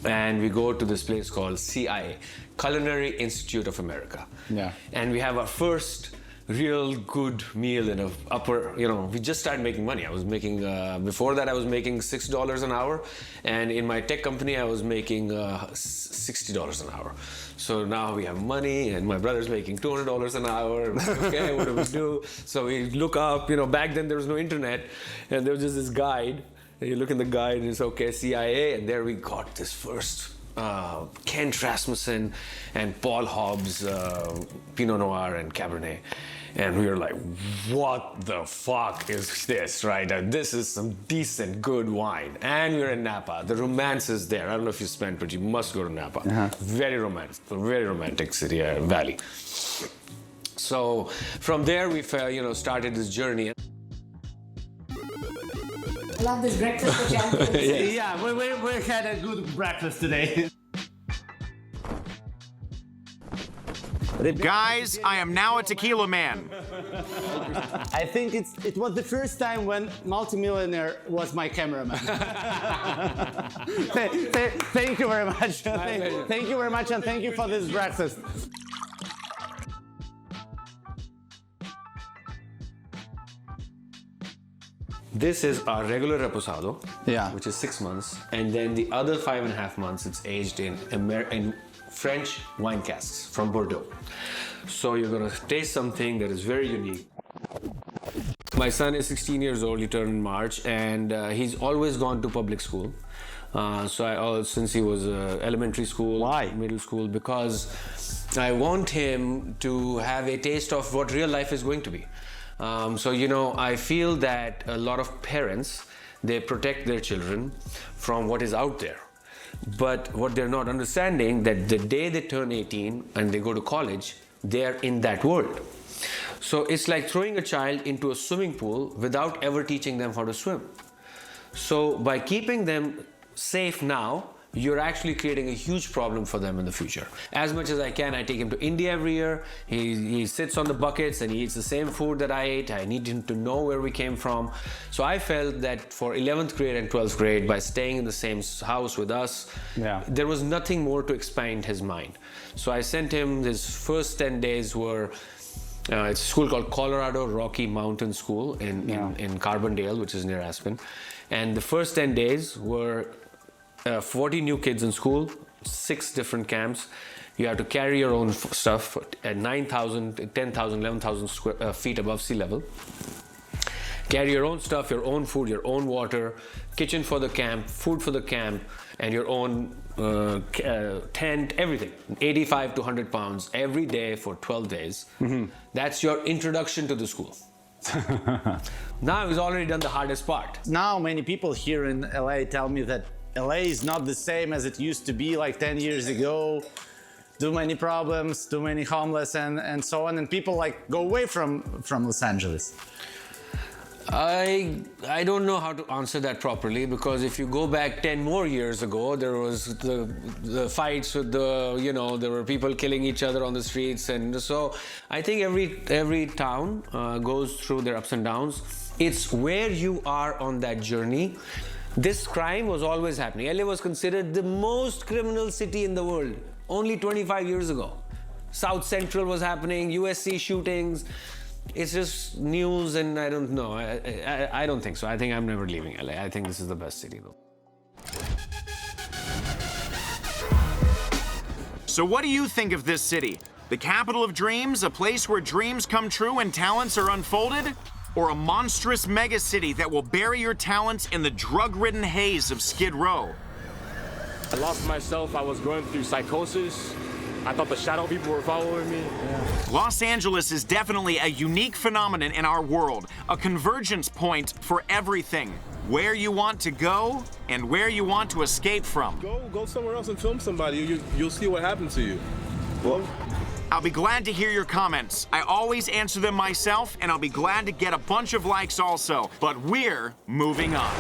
And we go to this place called CIA, Culinary Institute of America. Yeah. And we have our first real good meal in a upper, we just started making money. I was making, before that I was making $6 an hour. And in my tech company, I was making $60 an hour. So now we have money and my brother's making $200 an hour. Okay, what do we do? So we look up, back then there was no internet and there was just this guide. And you look in the guide and it's okay, CIA, and there we got this first Kent Rasmussen and Paul Hobbs Pinot Noir and Cabernet. And we were like, what the fuck is this, right? This is some decent, good wine. And we're in Napa. The romance is there. I don't know if you spent, but you must go to Napa. Very romantic city, valley. So from there, we started this journey. I love this breakfast for champions. Yeah, we had a good breakfast today. Guys, I am now a tequila man. I think it was the first time when multimillionaire was my cameraman. Thank you very much. Thank you very much, and thank you for this breakfast. This is our regular reposado, which is 6 months, and then the other 5.5 months it's aged in French wine casks from Bordeaux. So you're gonna taste something that is very unique. My son is 16 years old, he turned in March, and he's always gone to public school. Since he was elementary school, middle school, because I want him to have a taste of what real life is going to be. I feel that a lot of parents, they protect their children from what is out there. But what they're not understanding, that the day they turn 18 and they go to college, they're in that world. So it's like throwing a child into a swimming pool without ever teaching them how to swim. So by keeping them safe now, you're actually creating a huge problem for them in the future. As much as I can, I take him to India every year. He sits on the buckets and he eats the same food that I ate. I need him to know where we came from. So I felt that for 11th grade and 12th grade, by staying in the same house with us, there was nothing more to expand his mind. So I sent him, his first 10 days were, it's a school called Colorado Rocky Mountain School in Carbondale, which is near Aspen. And the first 10 days were 40 new kids in school, 6 different camps. You have to carry your own stuff at 9,000, 10,000, 11,000 feet above sea level. Carry your own stuff, your own food, your own water, kitchen for the camp, food for the camp, and your own tent, everything. 85 to 100 pounds every day for 12 days. That's your introduction to the school. Now he's already done the hardest part. Now many people here in LA tell me that LA is not the same as it used to be like 10 years ago. Too many problems, too many homeless and so on, and people like go away from Los Angeles. I don't know how to answer that properly, because if you go back 10 more years ago, there was the fights with there were people killing each other on the streets, and so I think every town goes through their ups and downs. It's where you are on that journey. This crime was always happening. LA was considered the most criminal city in the world only 25 years ago. South Central was happening, USC shootings. It's just news, and I don't know. I don't think so. I think I'm never leaving LA. I think this is the best city though. So what do you think of this city? The capital of dreams, a place where dreams come true and talents are unfolded? Or a monstrous megacity that will bury your talents in the drug-ridden haze of Skid Row? I lost myself. I was going through psychosis. I thought the shadow people were following me. Los Angeles is definitely a unique phenomenon in our world, a convergence point for everything. Where you want to go and where you want to escape from. Go somewhere else and film somebody. You'll see what happened to you. Well, I'll be glad to hear your comments. I always answer them myself, and I'll be glad to get a bunch of likes also. But we're moving on.